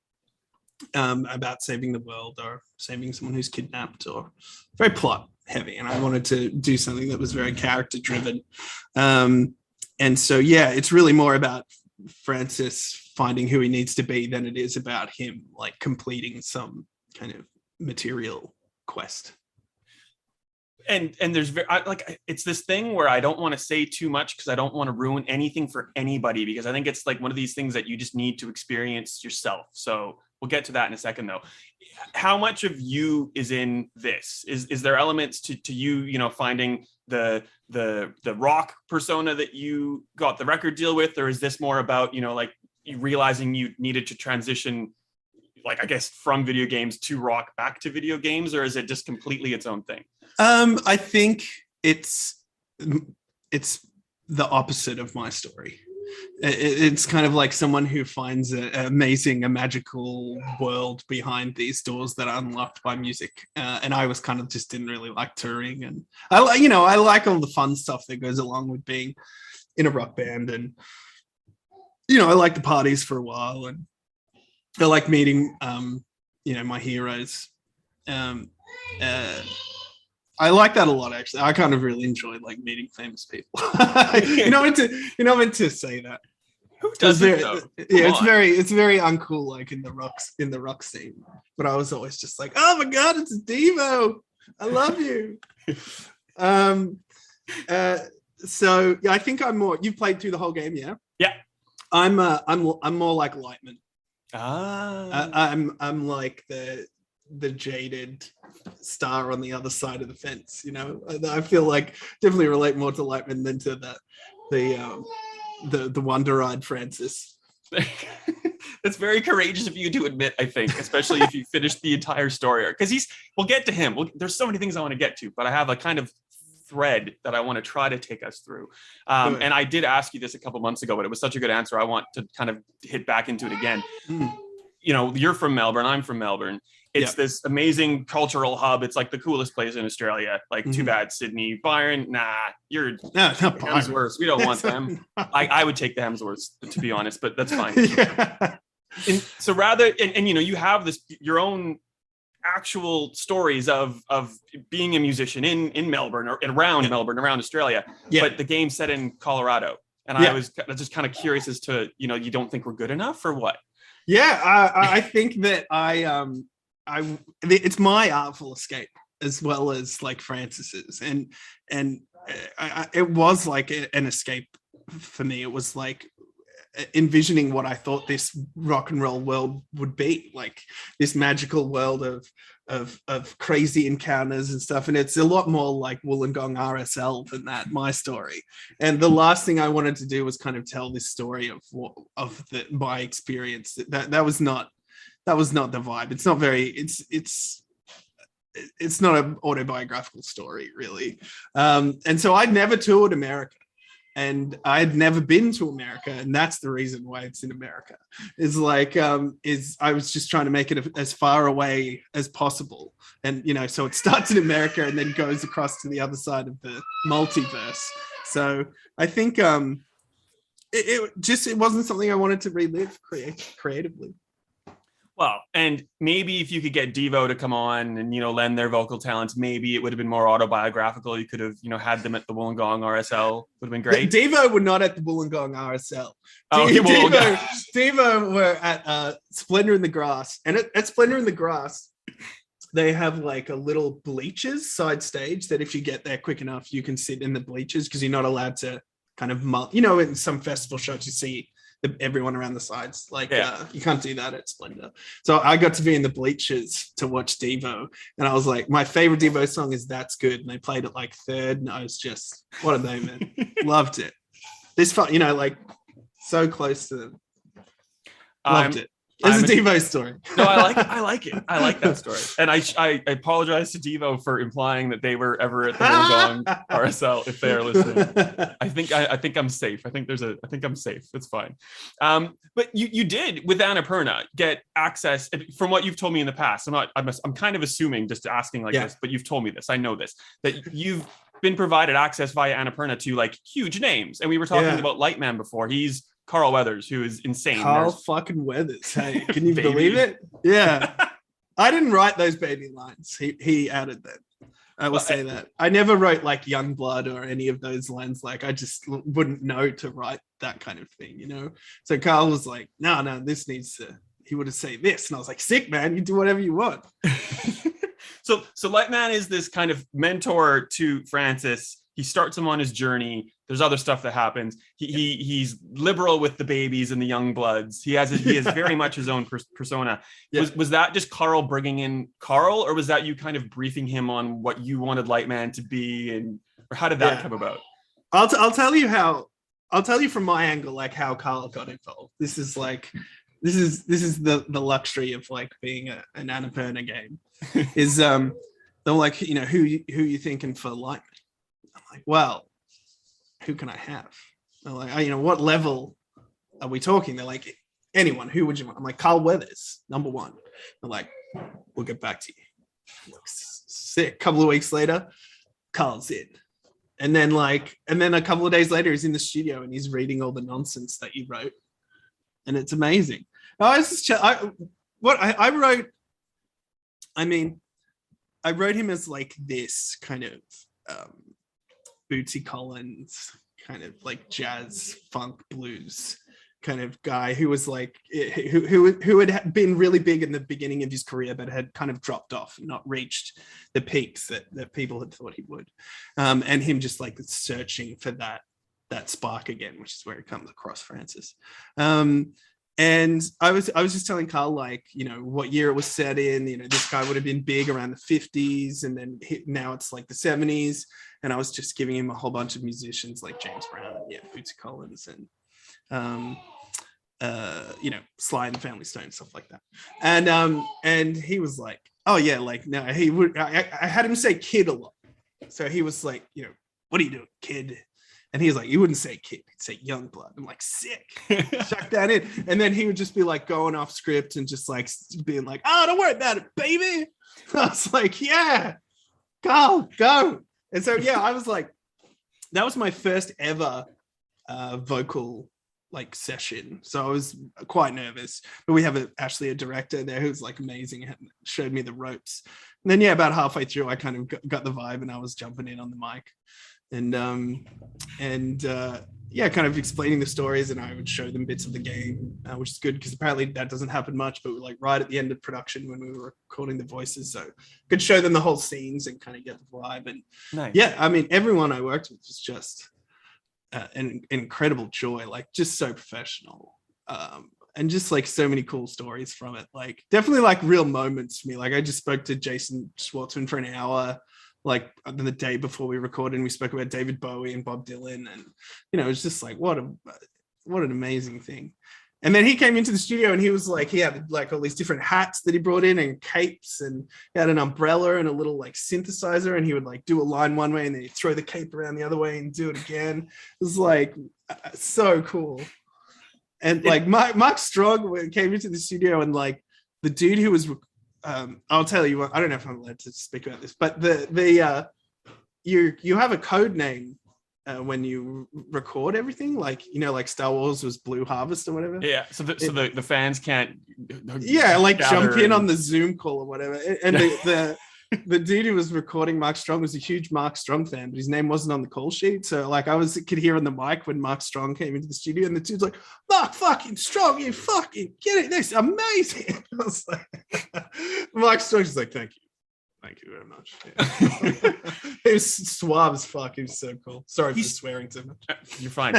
about saving the world or saving someone who's kidnapped, or very plot heavy. And I wanted to do something that was very character driven. And so, it's really more about Francis finding who he needs to be than it is about him like completing some kind of material quest. And there's it's this thing where I don't want to say too much because I don't want to ruin anything for anybody, because I think it's like one of these things that you just need to experience yourself. So we'll get to that in a second, though. How much of you is in this? Is there elements to you, finding the rock persona that you got the record deal with, or is this more about, like you realizing you needed to transition, like, I guess, from video games to rock back to video games, or is it just completely its own thing? I think it's the opposite of my story. It's kind of like someone who finds a magical world behind these doors that are unlocked by music. And I was kind of just didn't really like touring, and I like all the fun stuff that goes along with being in a rock band, and I like the parties for a while, and I like meeting, my heroes. I like that a lot, actually. I kind of really enjoy like meeting famous people. You're not meant to say that. Who doesn't? It's very uncool, like in the rock scene. But I was always just like, oh my god, it's Devo. I love you. So I think I'm more. You've played through the whole game, yeah? Yeah. I'm more like Lightman. I'm like the jaded star on the other side of the fence. I feel like definitely relate more to Lightman than to the wonder-eyed Francis. That's very courageous of you to admit, I think, especially if you finished the entire story arc, because we'll get to him. There's so many things I want to get to, but I have a kind of thread that I want to try to take us through. And I did ask you this a couple months ago, but it was such a good answer. I want to kind of hit back into it again. You're from Melbourne. I'm from Melbourne. It's this amazing cultural hub. It's like the coolest place in Australia. Like, too bad, Sydney. Byron, you're Hemsworths. We don't want them. I would take the Hemsworths, to be honest, but that's fine. And so you have your own actual stories of being a musician in Melbourne or around Melbourne, around Australia. But the game's set in Colorado. And I was just kind of curious as to, you don't think we're good enough, or what? I think that it's my artful escape as well as like Francis's, and it was like an escape for me. It was like envisioning what I thought this rock and roll world would be, like this magical world of crazy encounters and stuff. And it's a lot more like Wollongong RSL than that, my story. And the last thing I wanted to do was kind of tell this story of my experience. That was not the vibe. It's not very, it's not an autobiographical story, really. And so I'd never toured America, and I'd never been to America, and that's the reason why it's in America. I was just trying to make it as far away as possible, and so it starts in America and then goes across to the other side of the multiverse. So I think it wasn't something I wanted to relive creatively. Well, and maybe if you could get Devo to come on and, lend their vocal talents, maybe it would have been more autobiographical. You could have, had them at the Wollongong RSL. Would have been great. Devo were not at the Wollongong RSL. Devo were at Splendor in the Grass. And at Splendor in the Grass, they have like a little bleachers side stage that if you get there quick enough, you can sit in the bleachers, because you're not allowed to kind of, in some festival shows you see everyone around the sides. Like you can't do that at Splendor. So I got to be in the bleachers to watch Devo, and I was like, my favorite Devo song is "That's Good," and they played it like third, and I was just, what a moment. Loved it. This fun, like so close to them. Loved it. It's a Devo story. No, I like it. I like that story. And I apologize to Devo for implying that they were ever at the Wollongong RSL if they are listening. I think I'm safe. I think I'm safe. It's fine. But you did with Annapurna get access from what you've told me in the past. I'm kind of assuming, just asking this, but you've told me this. I know this, that you've been provided access via Annapurna to like huge names. And we were talking about Lightman before. He's Carl Weathers, who is insane. Carl fucking Weathers. Hey, can you believe it? Yeah. I didn't write those baby lines. He added them. I will say that. I never wrote like Youngblood or any of those lines. Like I just wouldn't know to write that kind of thing, So Carl was like, no, this needs to, he would have said this. And I was like, sick, man, you do whatever you want. So Lightman is this kind of mentor to Francis. He starts him on his journey. There's other stuff that happens. He's liberal with the babies and the young bloods. He has very much his own persona. Yeah. Was that just Carl bringing in Carl, or was that you kind of briefing him on what you wanted Lightman to be, or how did that come about? I'll tell you from my angle, like how Carl got involved. This is the luxury of like being an Annapurna game. Is they're like, who you thinking for Lightman? I'm like, well, who can I have? They're like, what level are we talking? They're like, anyone. Who would you want? I'm like, Carl Weathers, number one. They're like, we'll get back to you. I'm like, sick. A couple of weeks later, Carl's in. And then a couple of days later, he's in the studio and he's reading all the nonsense that you wrote. And it's amazing. I wrote him as like this kind of Bootsy Collins kind of like jazz funk blues kind of guy who was like who had been really big in the beginning of his career but had kind of dropped off and not reached the peaks that people had thought he would, and him just like searching for that spark again, which is where he comes across Francis. And I was just telling Carl, like, what year it was set in. This guy would have been big around the 50s, and then now it's like the 70s. And I was just giving him a whole bunch of musicians like James Brown, Bootsy Collins, and Sly and the Family Stone, stuff like that. And he was like, oh yeah, like no, he would. I had him say kid a lot, so he was like, what are you doing, kid? And he was like, you wouldn't say kid, he'd say young blood. I'm like, sick. Chuck that in. And then he would just be like going off script and just like being like, oh, don't worry about it, baby. I was like, yeah, go. And so, I was like, that was my first ever vocal like session. So I was quite nervous. But we have Ashley, a director there who's like amazing, and showed me the ropes. And then, about halfway through, I kind of got the vibe and I was jumping in on the mic. And kind of explaining the stories, and I would show them bits of the game, which is good because apparently that doesn't happen much, but like right at the end of production when we were recording the voices, so could show them the whole scenes and kind of get the vibe. And nice. Everyone I worked with was just an incredible joy, like just so professional, and just like so many cool stories from it, like definitely like real moments for me. Like I just spoke to Jason Schwartzman for an hour like the day before we recorded, and we spoke about David Bowie and Bob Dylan, and it was just like what an amazing thing. And then he came into the studio and he was like, he had like all these different hats that he brought in and capes, and he had an umbrella and a little like synthesizer, and he would like do a line one way and then he'd throw the cape around the other way and do it again. It was like so cool. And like Mark Strong came into the studio, and like the dude who was I'll tell you what, I don't know if I'm allowed to speak about this, but you have a code name when you record everything, like like Star Wars was Blue Harvest or whatever. Yeah, so the fans can't like jump in on the Zoom call or whatever. And the dude who was recording Mark Strong was a huge Mark Strong fan, but his name wasn't on the call sheet. So like could hear on the mic when Mark Strong came into the studio, and the dude's like, Mark fucking Strong, you fucking get it. This is amazing. I was like, Mark Strong's just like, thank you. Thank you very much. Yeah. He was suave as fuck. He was so cool. Sorry for swearing so much. You're fine.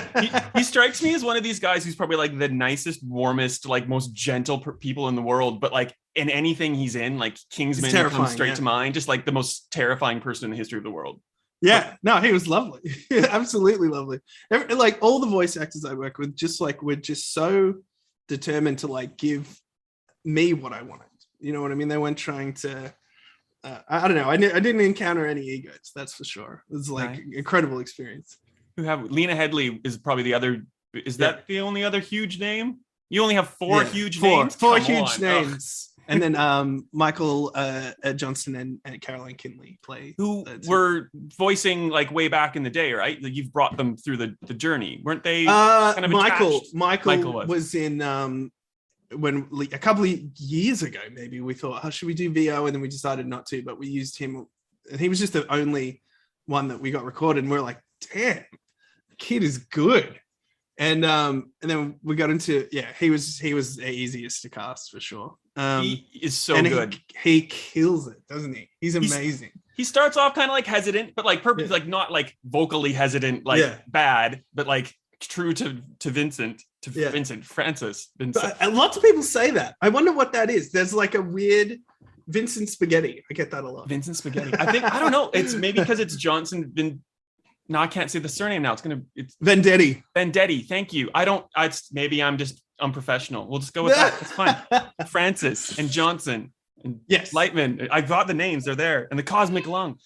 He strikes me as one of these guys who's probably like the nicest, warmest, like most gentle people in the world. But like in anything he's in, like Kingsman comes straight to mind. Just like the most terrifying person in the history of the world. Yeah, no, he was lovely. Absolutely lovely. Like all the voice actors I work with, just like were just so determined to like give me what I wanted. You know what I mean? They weren't trying to. I don't know. I didn't encounter any egos. That's for sure. It was like incredible experience. Who have Lena Headey is probably the other. Is that the only other huge name? You only have four huge names. Four huge names. And then Michael Johnston and Caroline Kinley play. Who were voicing like way back in the day, right? Like you've brought them through the journey, weren't they? Kind of Michael was in when a couple of years ago, maybe we thought, oh, should we do VO? And then we decided not to, but we used him. And he was just the only one that we got recorded. And we're like, damn, the kid is good. And then we got into, he was the easiest to cast for sure. He is so good. He kills it, doesn't he? He's amazing. He starts off kind of like hesitant, but like purpose, like not like vocally hesitant, like bad, but like true to Vincent, Francis. Lots of people say that. I wonder what that is. There's like a weird Vincent Spaghetti. I get that a lot. Vincent Spaghetti. I don't know. It's maybe because it's Johnson. No, I can't say the surname now. It's Vendetti. Vendetti. Thank you. Maybe I'm just unprofessional. We'll just go with that. It's fine. Francis and Johnson and Lightman. I got the names. They're there. And the Cosmic Lung.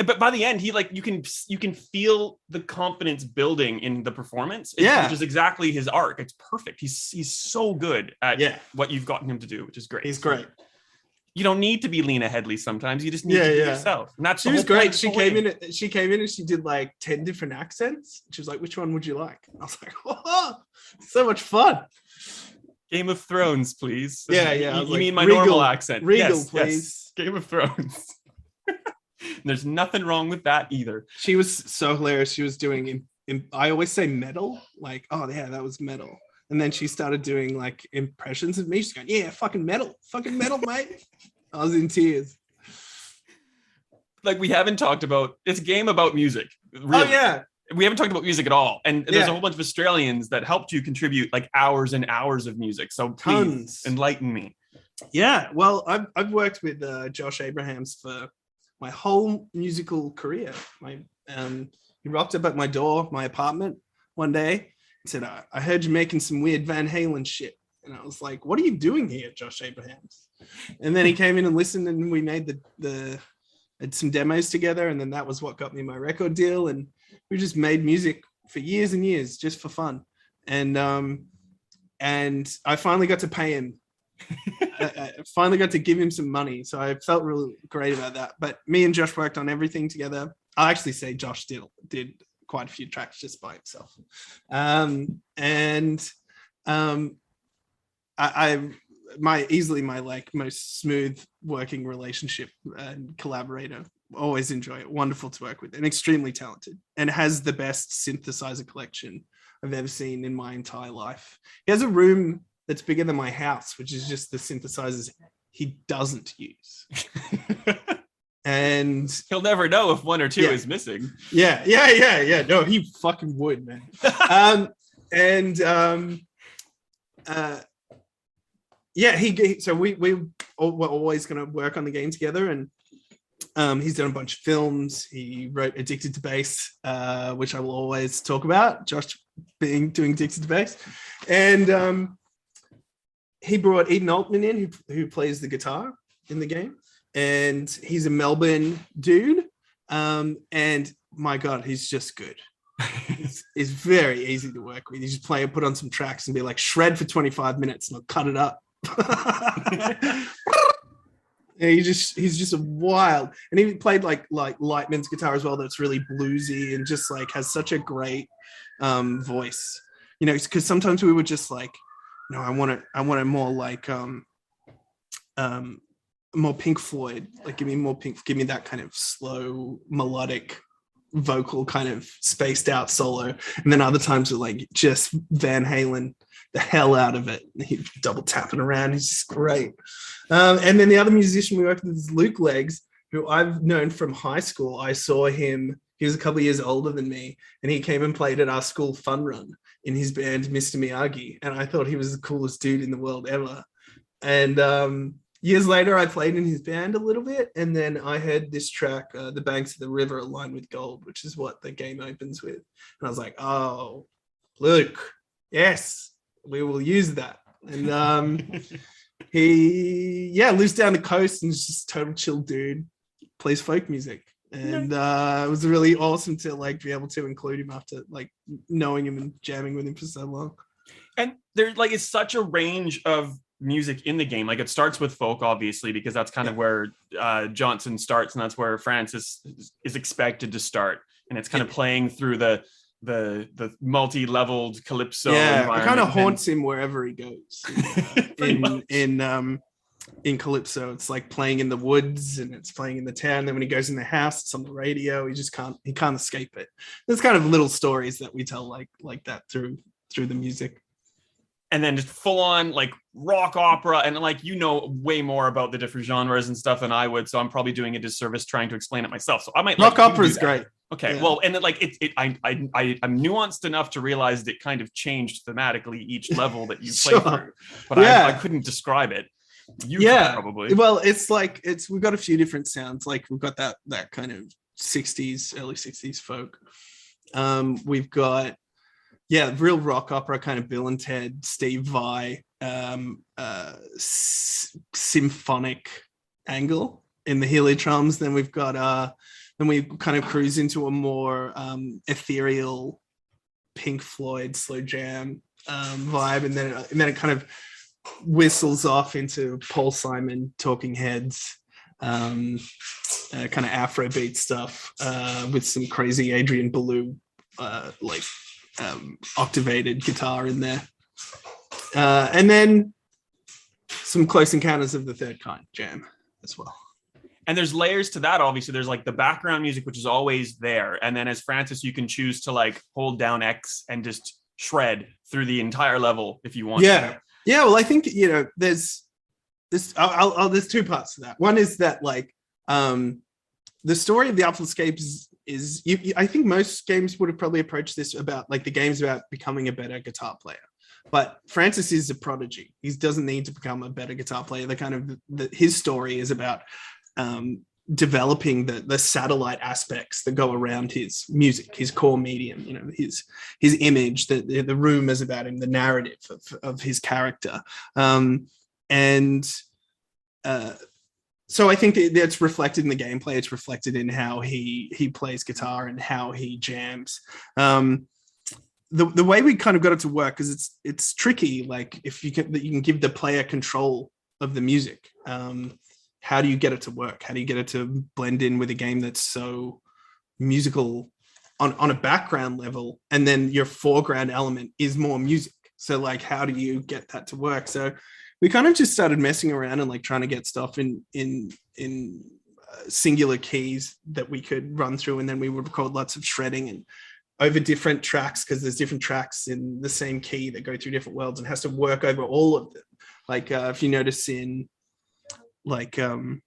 But by the end, he like you can feel the confidence building in the performance. Which is exactly his arc. It's perfect. He's so good at what you've gotten him to do, which is great. He's great. You don't need to be Lena Headey sometimes. You just need to be yourself. And that's she was great. She came in and she did like 10 different accents. She was like, which one would you like? And I was like, oh, so much fun. Game of Thrones, please. Yeah. You mean my normal accent? Regal, please. Yes. Game of Thrones. There's nothing wrong with that either. She was so hilarious. She was doing, I always say metal. Like, oh yeah, that was metal. And then she started doing like impressions of me. She's going, yeah, fucking metal, mate. I was in tears. Like we haven't talked about, it's a game about music. Really. Oh yeah. We haven't talked about music at all. And there's a whole bunch of Australians that helped you contribute like hours and hours of music. So please enlighten me. Yeah. Well, I've worked with Josh Abrahams for my whole musical career. He rocked up at my door, my apartment one day. Said, I heard you making some weird Van Halen shit. And I was like, what are you doing here, Josh Abrahams? And then he came in and listened, and we made had some demos together. And then that was what got me my record deal. And we just made music for years and years just for fun. And I finally got to pay him. I finally got to give him some money. So I felt really great about that. But me and Josh worked on everything together. I'll actually say Josh did quite a few tracks just by himself. Easily my like most smooth working relationship and collaborator. Always enjoy it. Wonderful to work with and extremely talented, and has the best synthesizer collection I've ever seen in my entire life. He has a room that's bigger than my house, which is just the synthesizers he doesn't use. And he'll never know if one or two is missing. Yeah. No, he fucking would, man. So we were always going to work on the game together, and he's done a bunch of films. He wrote Addicted to Bass, which I will always talk about. Josh doing Addicted to Bass, and he brought Eden Altman in, who plays the guitar in the game. And he's a Melbourne dude. And my God, he's just good. It's very easy to work with. You just put on some tracks and be like, shred for 25 minutes and I'll cut it up. Yeah, he's just a wild. And he played like Lightman's guitar as well. That's really bluesy and just like has such a great voice. You know, because sometimes we were just like, no, I want it more like more Pink Floyd, like give me that kind of slow melodic vocal kind of spaced out solo. And then other times are like just Van Halen, the hell out of it. He's double tapping around. He's just great. And then the other musician we worked with is Luke Legs, who I've known from high school. I saw him, he was a couple of years older than me, and he came and played at our school fun run in his band, Mr. Miyagi. And I thought he was the coolest dude in the world ever. And years later, I played in his band a little bit. And then I heard this track, The Banks of the River Aligned with Gold, which is what the game opens with. And I was like, oh, Luke, yes, we will use that. And he lives down the coast and is just a total chill dude, plays folk music. And it was really awesome to like be able to include him after like knowing him and jamming with him for so long. And there's like, it's such a range of music in the game. Like it starts with folk, obviously, because that's kind of where Johnson starts, and that's where Francis is expected to start. And it's kind of playing through the multi-leveled calypso environment. It kind of haunts him wherever he goes. In calypso, it's like playing in the woods and it's playing in the town. Then when he goes in the house, it's on the radio. He can't escape it. There's kind of little stories that we tell like that through the music. And then just full on like rock opera, and like, you know, way more about the different genres and stuff than I would. So I'm probably doing a disservice trying to explain it myself. So I might rock opera is great. Okay, well, and like I'm nuanced enough to realize that it kind of changed thematically each level that you play through, but I couldn't describe it. You could probably. Well, we've got a few different sounds. Like we've got that kind of early 60s folk. We've got real rock opera, kind of Bill and Ted, Steve Vai, symphonic angle in the Heliodrums. Then we've got then we kind of cruise into a more ethereal Pink Floyd slow jam vibe, and then it kind of whistles off into Paul Simon, Talking Heads, kind of Afrobeat stuff with some crazy Adrian Belew octavated guitar in there, and then some Close Encounters of the Third Kind jam as well. And there's layers to that. Obviously, there's like the background music, which is always there, and then as Francis, you can choose to like hold down X and just shred through the entire level if you want to. Yeah, well, I think, you know, there's this. There's two parts to that. One is that like the story of the Artful Escape is I think most games would have probably approached this about like the game's about becoming a better guitar player, but Francis is a prodigy. He doesn't need to become a better guitar player. His story is about developing the satellite aspects that go around his music, his core medium, you know, his image, the rumors about him, the narrative of his character. So I think that's reflected in the gameplay. It's reflected in how he plays guitar and how he jams. The way we kind of got it to work, because it's tricky. Like if you can give the player control of the music. How do you get it to work? How do you get it to blend in with a game that's so musical on a background level, and then your foreground element is more music? So like, how do you get that to work? So we kind of just started messing around and like trying to get stuff in singular keys that we could run through, and then we would record lots of shredding and over different tracks, because there's different tracks in the same key that go through different worlds and has to work over all of them. Like if you notice in like and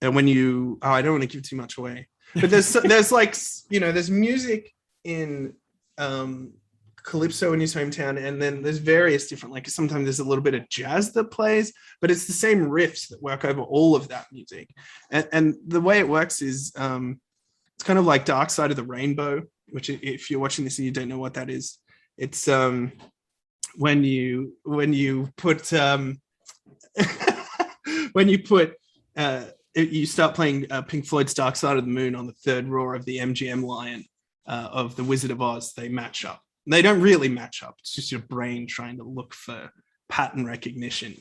when you I don't want to give too much away, but there's like, you know, there's music in Calypso in his hometown, and then there's various different, like sometimes there's a little bit of jazz that plays, but it's the same riffs that work over all of that music. And the way it works is it's kind of like Dark Side of the Rainbow, which if you're watching this and you don't know what that is, it's when you put you start playing Pink Floyd's Dark Side of the Moon on the third roar of the MGM Lion of The Wizard of Oz, they match up. They don't really match up. It's just your brain trying to look for pattern recognition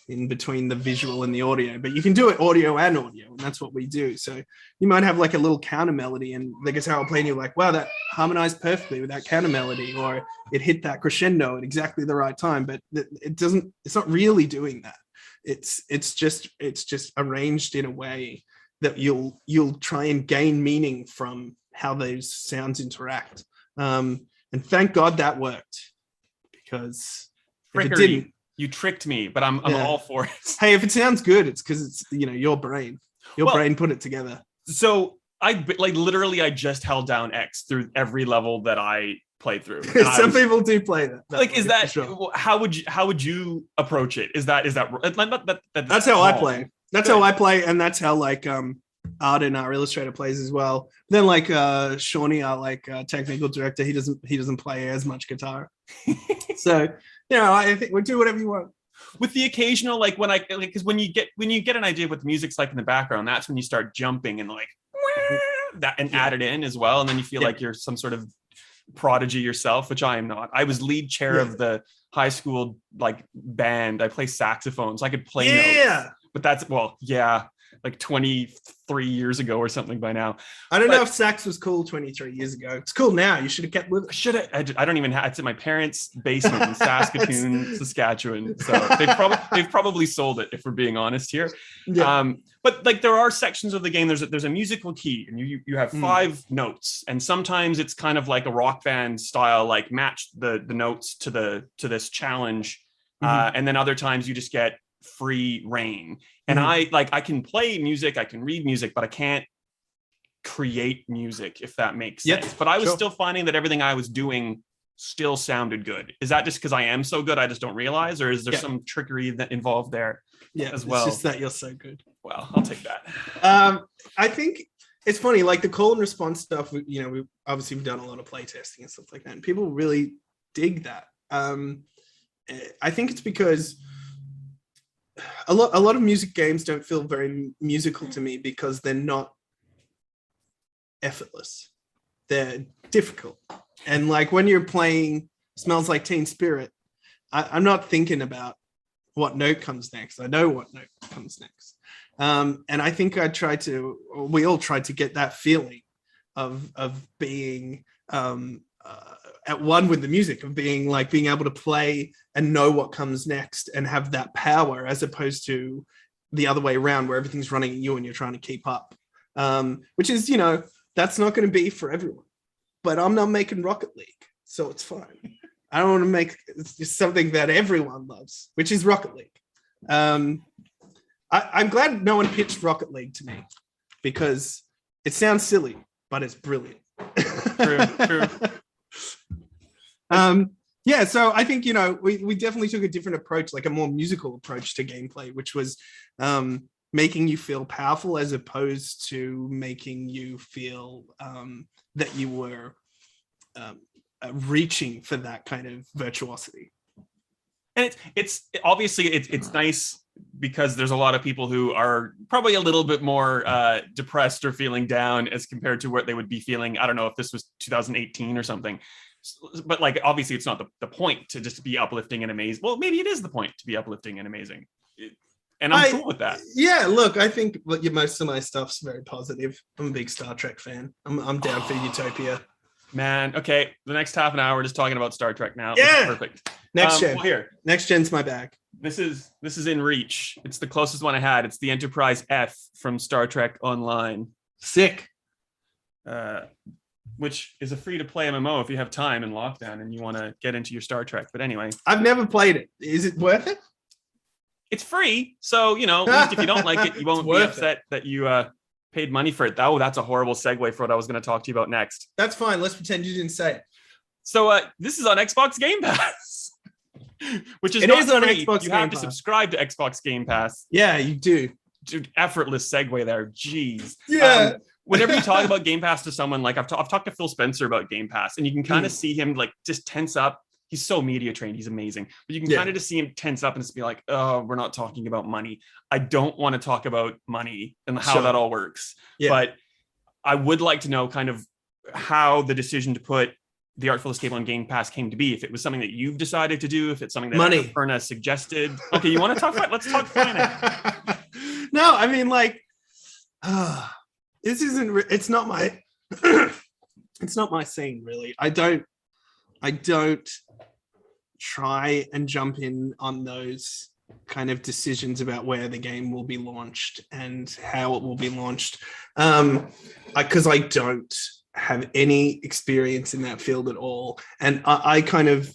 in between the visual and the audio, but you can do it audio and audio, and that's what we do. So you might have like a little counter melody, and the guitar will play, and you're like, wow, that harmonized perfectly with that counter melody, or it hit that crescendo at exactly the right time, but it's not really doing that. It's just arranged in a way that you'll try and gain meaning from how those sounds interact. And thank God that worked, because if it Trickery. didn't, You tricked me, but I'm Yeah. all for it. hey, if it sounds good, it's because it's your brain. Your Well, brain put it together. So I literally just held down X through every level that I played through. And Some people do play that. like, is way, that for sure. how would you approach it? Is that not that That's how I wrong. play. That's Good. how I play, and that's how like Arden, our illustrator, plays as well. Then like Shawnee, our like technical director, he doesn't play as much guitar. So I think we do whatever you want. With the occasional like when I like because when you get an idea of what the music's like in the background, that's when you start jumping and like that and add it in as well, and then you feel like you're some sort of prodigy yourself, which I am not. I was lead chair of the high school like band. I play saxophone, so I could play notes. But that's like 23 years ago or something by now. I don't know if sax was cool 23 years ago. It's cool now. You should have kept with it. I don't even have. It's in my parents' basement in Saskatoon, Saskatchewan. So they've probably sold it, if we're being honest here. Yeah. But like there are sections of the game. There's a musical key, and you have 5 notes, and sometimes it's kind of like a rock band style, like match the notes to this challenge, and then other times you just get free reign. And I can play music, I can read music, but I can't create music, if that makes sense. But I was still finding that everything I was doing still sounded good. Is that just because I am so good I just don't realize, or is there some trickery that involved there as well? It's just that you're so good. Well, I'll take that. I think it's funny, like the call and response stuff, we've done a lot of play testing and stuff like that, and people really dig that. I think it's because a lot of music games don't feel very musical to me because they're not effortless. They're difficult. And like when you're playing Smells Like Teen Spirit, I'm not thinking about what note comes next. I know what note comes next. And I think we all tried to get that feeling of being at one with the music, of being able to play and know what comes next and have that power, as opposed to the other way around where everything's running at you and you're trying to keep up, which is, that's not going to be for everyone. But I'm not making Rocket League, so it's fine. I don't want to make it's something that everyone loves, which is Rocket League. I'm glad no one pitched Rocket League to me, because it sounds silly, but it's brilliant. True. So I think, we definitely took a different approach, like a more musical approach to gameplay, which was making you feel powerful as opposed to making you feel that you were reaching for that kind of virtuosity. And it's obviously it's nice because there's a lot of people who are probably a little bit more depressed or feeling down as compared to what they would be feeling. I don't know if this was 2018 or something, but like obviously it's not the point to just be uplifting and amazing. Well, maybe it is the point to be uplifting and amazing, and I'm cool with that. Yeah, look, I think most of my stuff's very positive. I'm a big Star Trek fan. I'm down for Utopia. Man, okay, the next half an hour we're just talking about Star Trek now. Yeah, perfect. Next gen. Well, here, next gen's my bag. This is in reach. It's the closest one I had. It's the Enterprise F from Star Trek Online. Sick. Which is a free-to-play MMO if you have time in lockdown and you want to get into your Star Trek. But anyway, I've never played it. Is it worth it? It's free, so at least if you don't like it, you won't be upset that you paid money for it. Oh, that's a horrible segue for what I was going to talk to you about next. That's fine. Let's pretend you didn't say it. So this is on Xbox Game Pass, which is it not is on free. Xbox You Game have to Pass. Subscribe to Xbox Game Pass. Yeah, you do. Dude, effortless segue there. Jeez. Yeah. Whenever you talk about Game Pass to someone, like I've talked to Phil Spencer about Game Pass, and you can kind of see him like just tense up. He's so media trained. He's amazing. But you can kind of just see him tense up and just be like, oh, we're not talking about money. I don't want to talk about money and how that all works. Yeah. But I would like to know kind of how the decision to put the Artful Escape on Game Pass came to be. If it was something that you've decided to do, if it's something that Perna suggested. Okay, you want to talk about? Let's talk finance. No, I mean, like, this isn't. It's not my. It's not my scene, really. I don't try and jump in on those kind of decisions about where the game will be launched and how it will be launched, because I don't have any experience in that field at all. And I kind of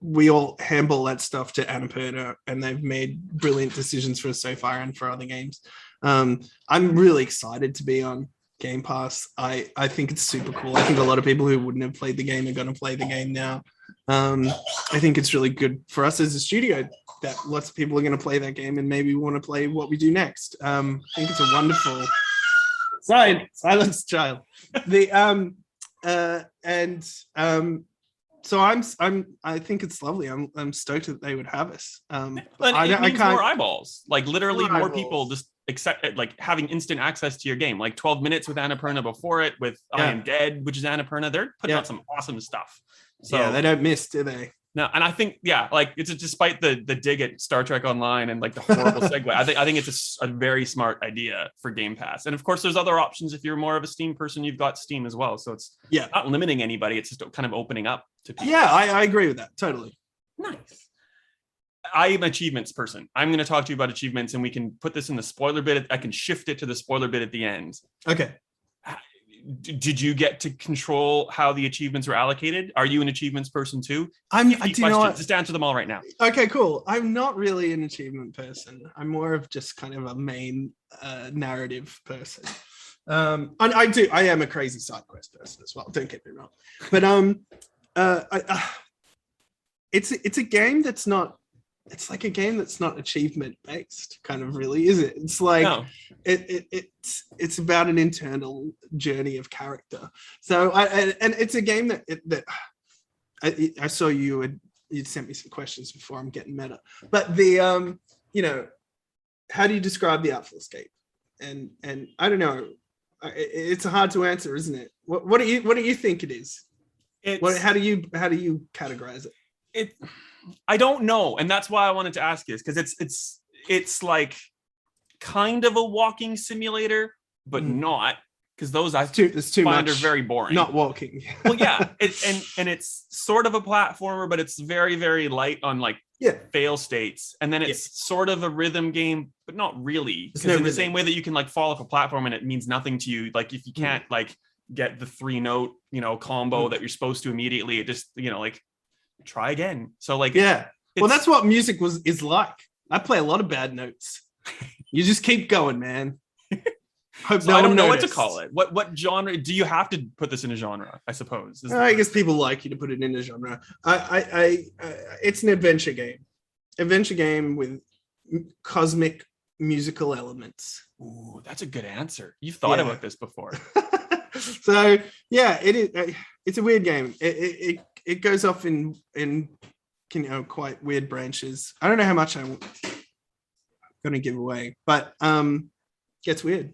we all handball that stuff to Annapurna, and they've made brilliant decisions for us so far and for other games. I'm really excited to be on Game Pass. I think it's super cool. I think a lot of people who wouldn't have played the game are going to play the game now. I think it's really good for us as a studio that lots of people are going to play that game and maybe want to play what we do next. I think it's a wonderful silence child. So I think it's lovely. I'm stoked that they would have us. It means more eyeballs, like literally more people just accept it, like having instant access to your game, like 12 minutes with Annapurna before it, with I Am Dead, which is Annapurna. They're putting out some awesome stuff. So yeah, they don't miss, do they? No, and I think like it's despite the dig at Star Trek Online and like the horrible segue, I think it's a very smart idea for Game Pass. And of course, there's other options. If you're more of a Steam person, you've got Steam as well. So it's not limiting anybody. It's just kind of opening up to people. Yeah, I agree with that totally. Nice. I am an achievements person. I'm going to talk to you about achievements, and we can put this in the spoiler bit. I can shift it to the spoiler bit at the end. Okay. Did you get to control how the achievements were allocated? Are you an achievements person too? Just answer them all right now. Okay, cool. I'm not really an achievement person. I'm more of just kind of a main narrative person. I am a crazy side quest person as well. Don't get me wrong. But it's a game that's not. It's like a game that's not achievement based, kind of, really, is it? It's like it's about an internal journey of character. So and it's a game that I saw you'd sent me some questions before. I'm getting meta, but the how do you describe the Artful escape? And I don't know, it's hard to answer, isn't it? What do you think it is? How do you categorize it? I don't know, and that's why I wanted to ask you this, because it's like kind of a walking simulator, but not, because those I find are very boring. Not walking. Well, yeah, it's sort of a platformer, but it's very, very light on like fail states, and then it's sort of a rhythm game, but not really, because in the same way that you can like fall off a platform and it means nothing to you, like if you can't like get the 3-note combo that you're supposed to immediately, it just like try again. So like well, that's what music is like. I play a lot of bad notes. You just keep going, man. Hope so I don't know what to call it. What genre do you have to put this in a genre? I suppose. I guess people like you to put it in a genre. It's an adventure game with cosmic musical elements. Ooh, that's a good answer. You've thought about this before. So yeah, it is. It's a weird game. It goes off in quite weird branches. I don't know how much I'm going to give away, but gets weird.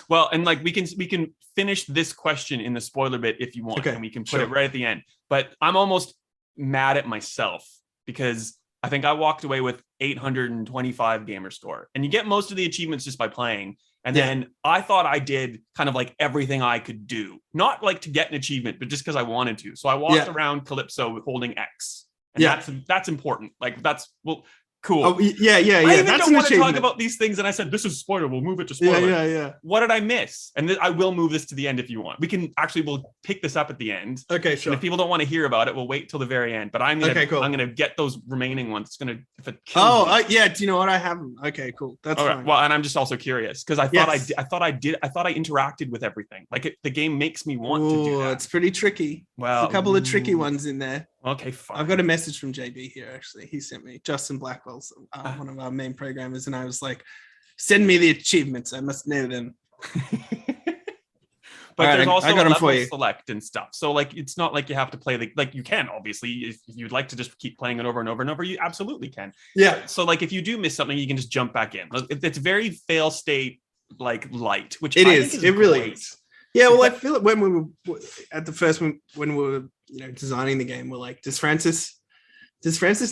Well, and like we can finish this question in the spoiler bit if you want, and we can put it right at the end. But I'm almost mad at myself because I think I walked away with 825 gamer score, and you get most of the achievements just by playing. And then I thought I did kind of like everything I could do, not like to get an achievement, but just because I wanted to. So I walked around Calypso holding X, and that's important. Like cool. Oh, yeah. I even don't want to talk about these things, and I said this is spoiler. We'll move it to spoiler. Yeah. What did I miss? And I will move this to the end if you want. We'll pick this up at the end. Okay, sure. And if people don't want to hear about it, we'll wait till the very end. But I'm gonna get those remaining ones. It's gonna if it kills me. Do you know what I have them? Okay, cool. That's fine. Right. Well, and I'm just also curious because I thought I interacted with everything. Like the game makes me want to do that. It's pretty tricky. Well, there's a couple of tricky ones in there. Okay, fine. I've got a message from JB here, actually. He sent me, Justin Blackwell's one of our main programmers, and I was like, send me the achievements. I must know them. But there's also level select and stuff. So like, it's not like you have to play like you can, obviously, if you'd like to just keep playing it over and over and over, you absolutely can. Yeah. So like, if you do miss something, you can just jump back in. It's very fail state, like light, which it is. It really is. Yeah, well, I feel it when we were at the first when we were designing the game, we're like, does Francis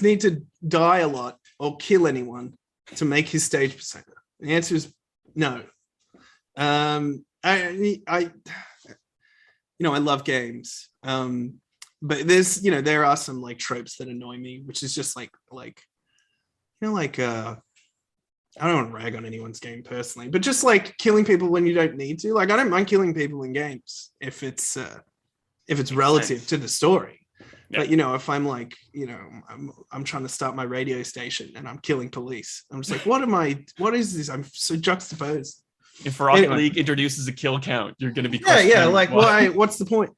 need to die a lot or kill anyone to make his stage persona? The answer is no. I love games, but there are some like tropes that annoy me, which is just like I don't want to rag on anyone's game personally, but just like killing people when you don't need to. Like, I don't mind killing people in games if it's relative to the story. Yeah. But, you know, if I'm like, you know, I'm trying to start my radio station and I'm killing police, I'm just like, what is this? I'm so juxtaposed. If Rocket League introduces a kill count, you're going to be yeah, like why? What's the point?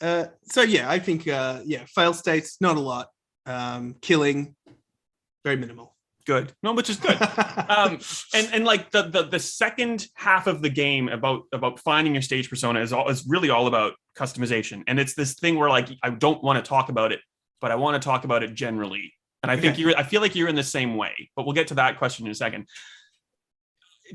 So yeah, I think fail states not a lot. Killing very minimal. Good. No, which is good. And like the second half of the game about finding your stage persona is really all about customization. And it's this thing where like I don't want to talk about it, but I want to talk about it generally. And I think I feel like you're in the same way, but we'll get to that question in a second.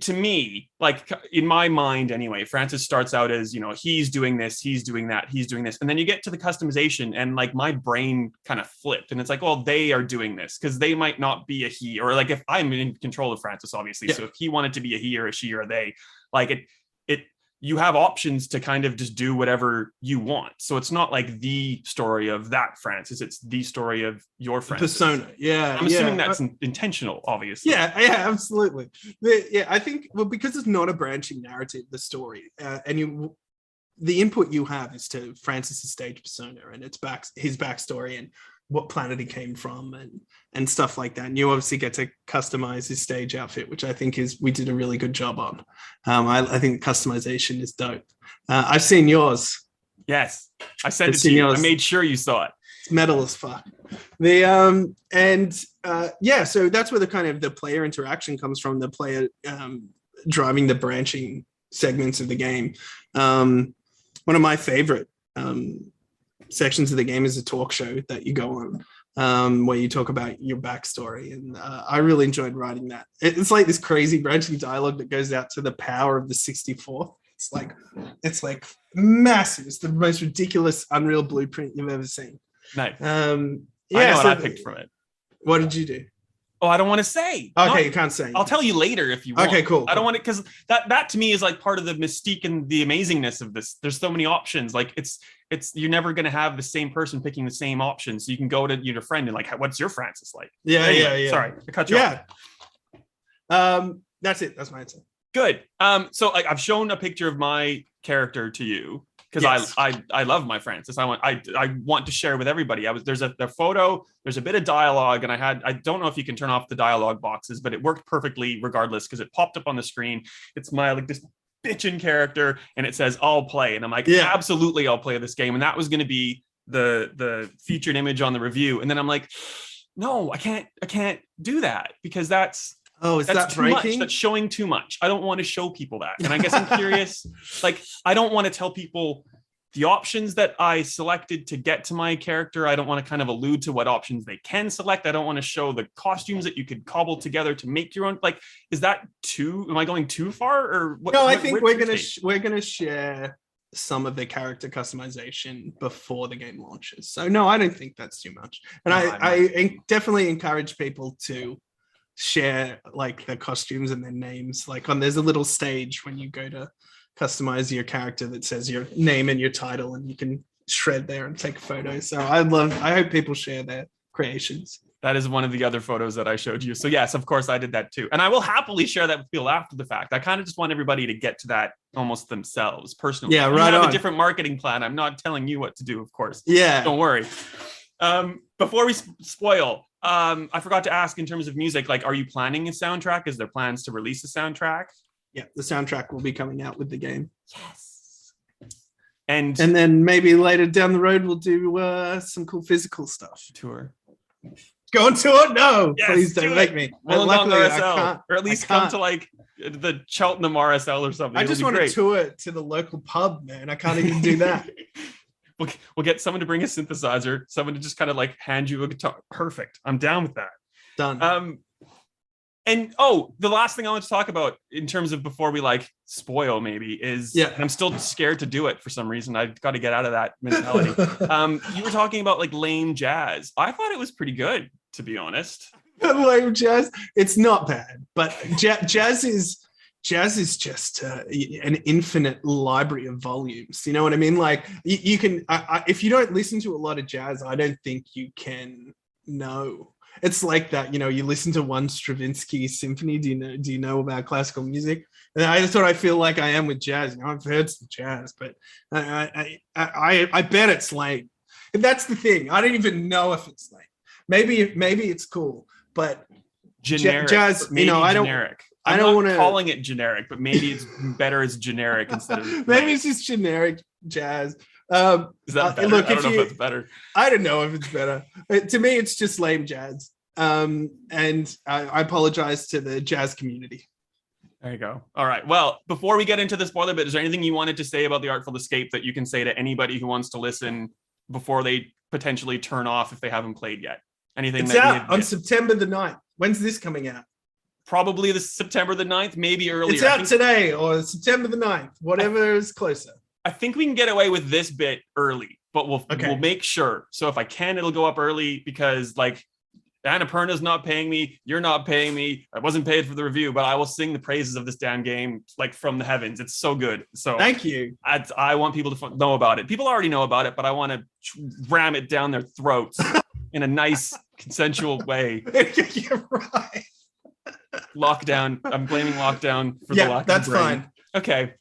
To me, like in my mind anyway, Francis starts out as, you know, he's doing this, he's doing that, he's doing this. And then you get to the customization and like my brain kind of flipped and it's like, well, they are doing this because they might not be a he, or like if I'm in control of Francis, obviously. Yeah. So if he wanted to be a he or a she or a they, like you have options to kind of just do whatever you want. So it's not like the story of that Francis, it's the story of your Francis. Persona. Yeah. I'm assuming that's intentional, obviously. Yeah, absolutely. Yeah, I think, well, because it's not a branching narrative, the story, and the input you have is to Francis's stage persona and his backstory and what planet he came from and stuff like that. And you obviously get to customize his stage outfit, which I think we did a really good job on. I think customization is dope. I've seen yours. Yes, I sent it to you. I made sure you saw it. It's metal as fuck. So that's where the kind of the player interaction comes from, the player driving the branching segments of the game. One of my favorite sections of the game is a talk show that you go on where you talk about your backstory, and I really enjoyed writing that. It's like this crazy branching dialogue that goes out to the power of the 64. It's like massive. It's the most ridiculous Unreal blueprint you've ever seen. Nice. I know what I picked from it. What did you do? Oh, I don't want to say. Okay, you can't say. I'll tell you later if you want. Okay, cool. I don't want it because that to me is like part of the mystique and the amazingness of this. There's so many options. Like it's you're never going to have the same person picking the same option. So you can go to your friend and like, what's your Francis like? Yeah. Sorry, I cut you off. That's it. That's my answer. Good. So like I've shown a picture of my character to you because yes. I love my Francis. I want to share with everybody. There's a photo, there's a bit of dialogue, and I don't know if you can turn off the dialogue boxes, but it worked perfectly regardless because it popped up on the screen. It's my like this bitchin' character, and it says I'll play, and I'm like, yeah, absolutely, I'll play this game, and that was going to be the featured image on the review, and then I'm like, no, I can't do that because that's. Oh, is that too breaking? Much. That's showing too much. I don't want to show people that. And I guess I'm curious, like, I don't want to tell people the options that I selected to get to my character. I don't want to kind of allude to what options they can select. I don't want to show the costumes that you could cobble together to make your own. Like, is that am I going too far or what? No, I think we're going to share some of the character customization before the game launches. So no, I don't think that's too much. And I definitely encourage people to share like their costumes and their names. Like there's a little stage when you go to customize your character that says your name and your title, and you can shred there and take a photo. So I hope people share their creations. That is one of the other photos that I showed you. So yes, of course I did that too. And I will happily share that with people after the fact. I kind of just want everybody to get to that almost themselves personally. Yeah, right. I have a different marketing plan. I'm not telling you what to do, of course. Yeah. Don't worry. Before we spoil, I forgot to ask in terms of music, like, are you planning a soundtrack? Is there plans to release a soundtrack? Yeah, the soundtrack will be coming out with the game. Yes. And then maybe later down the road, we'll do some cool physical stuff. Tour. Go on tour? No, yes, please don't make me. Well, luckily, RSL, or at least come to like the Cheltenham RSL or something. I just want to tour to the local pub, man. I can't even do that. We'll get someone to bring a synthesizer, someone to just kind of like hand you a guitar. Perfect. I'm down with that. Done. And the last thing I want to talk about in terms of before we like spoil maybe is, and I'm still scared to do it for some reason. I've got to get out of that mentality. You were talking about like lame jazz. I thought it was pretty good, to be honest. Lame jazz. It's not bad, but jazz is just an infinite library of volumes. You know what I mean? Like you can, if you don't listen to a lot of jazz, I don't think you can know It's like that, you listen to one Stravinsky symphony. Do you know about classical music? And that's what I feel like I am with jazz. I've heard some jazz, but I bet it's lame. And that's the thing. I don't even know if it's lame. Maybe it's cool, but generic jazz. Maybe I don't. Generic. I don't want to calling it generic, but maybe it's better as generic instead of maybe it's just generic jazz. Is that better? Look, I don't know if that's better. I don't know if it's better. To me, it's just lame jazz. And I apologize to the jazz community. There you go. All right. Well, before we get into the spoiler bit, is there anything you wanted to say about the Artful Escape that you can say to anybody who wants to listen before they potentially turn off if they haven't played yet? Anything? It's out on September the 9th. When's this coming out? Probably the September the 9th, maybe earlier. It's out today or September the 9th, whatever is closer. I think we can get away with this bit early, but we'll make sure. So if I can, it'll go up early because like Annapurna's not paying me, you're not paying me. I wasn't paid for the review, but I will sing the praises of this damn game like from the heavens. It's so good. So thank you. I want people to know about it. People already know about it, but I want to ram it down their throats in a nice, consensual way. You're right. Lockdown. I'm blaming lockdown for the lack of that's brain. fine. Okay.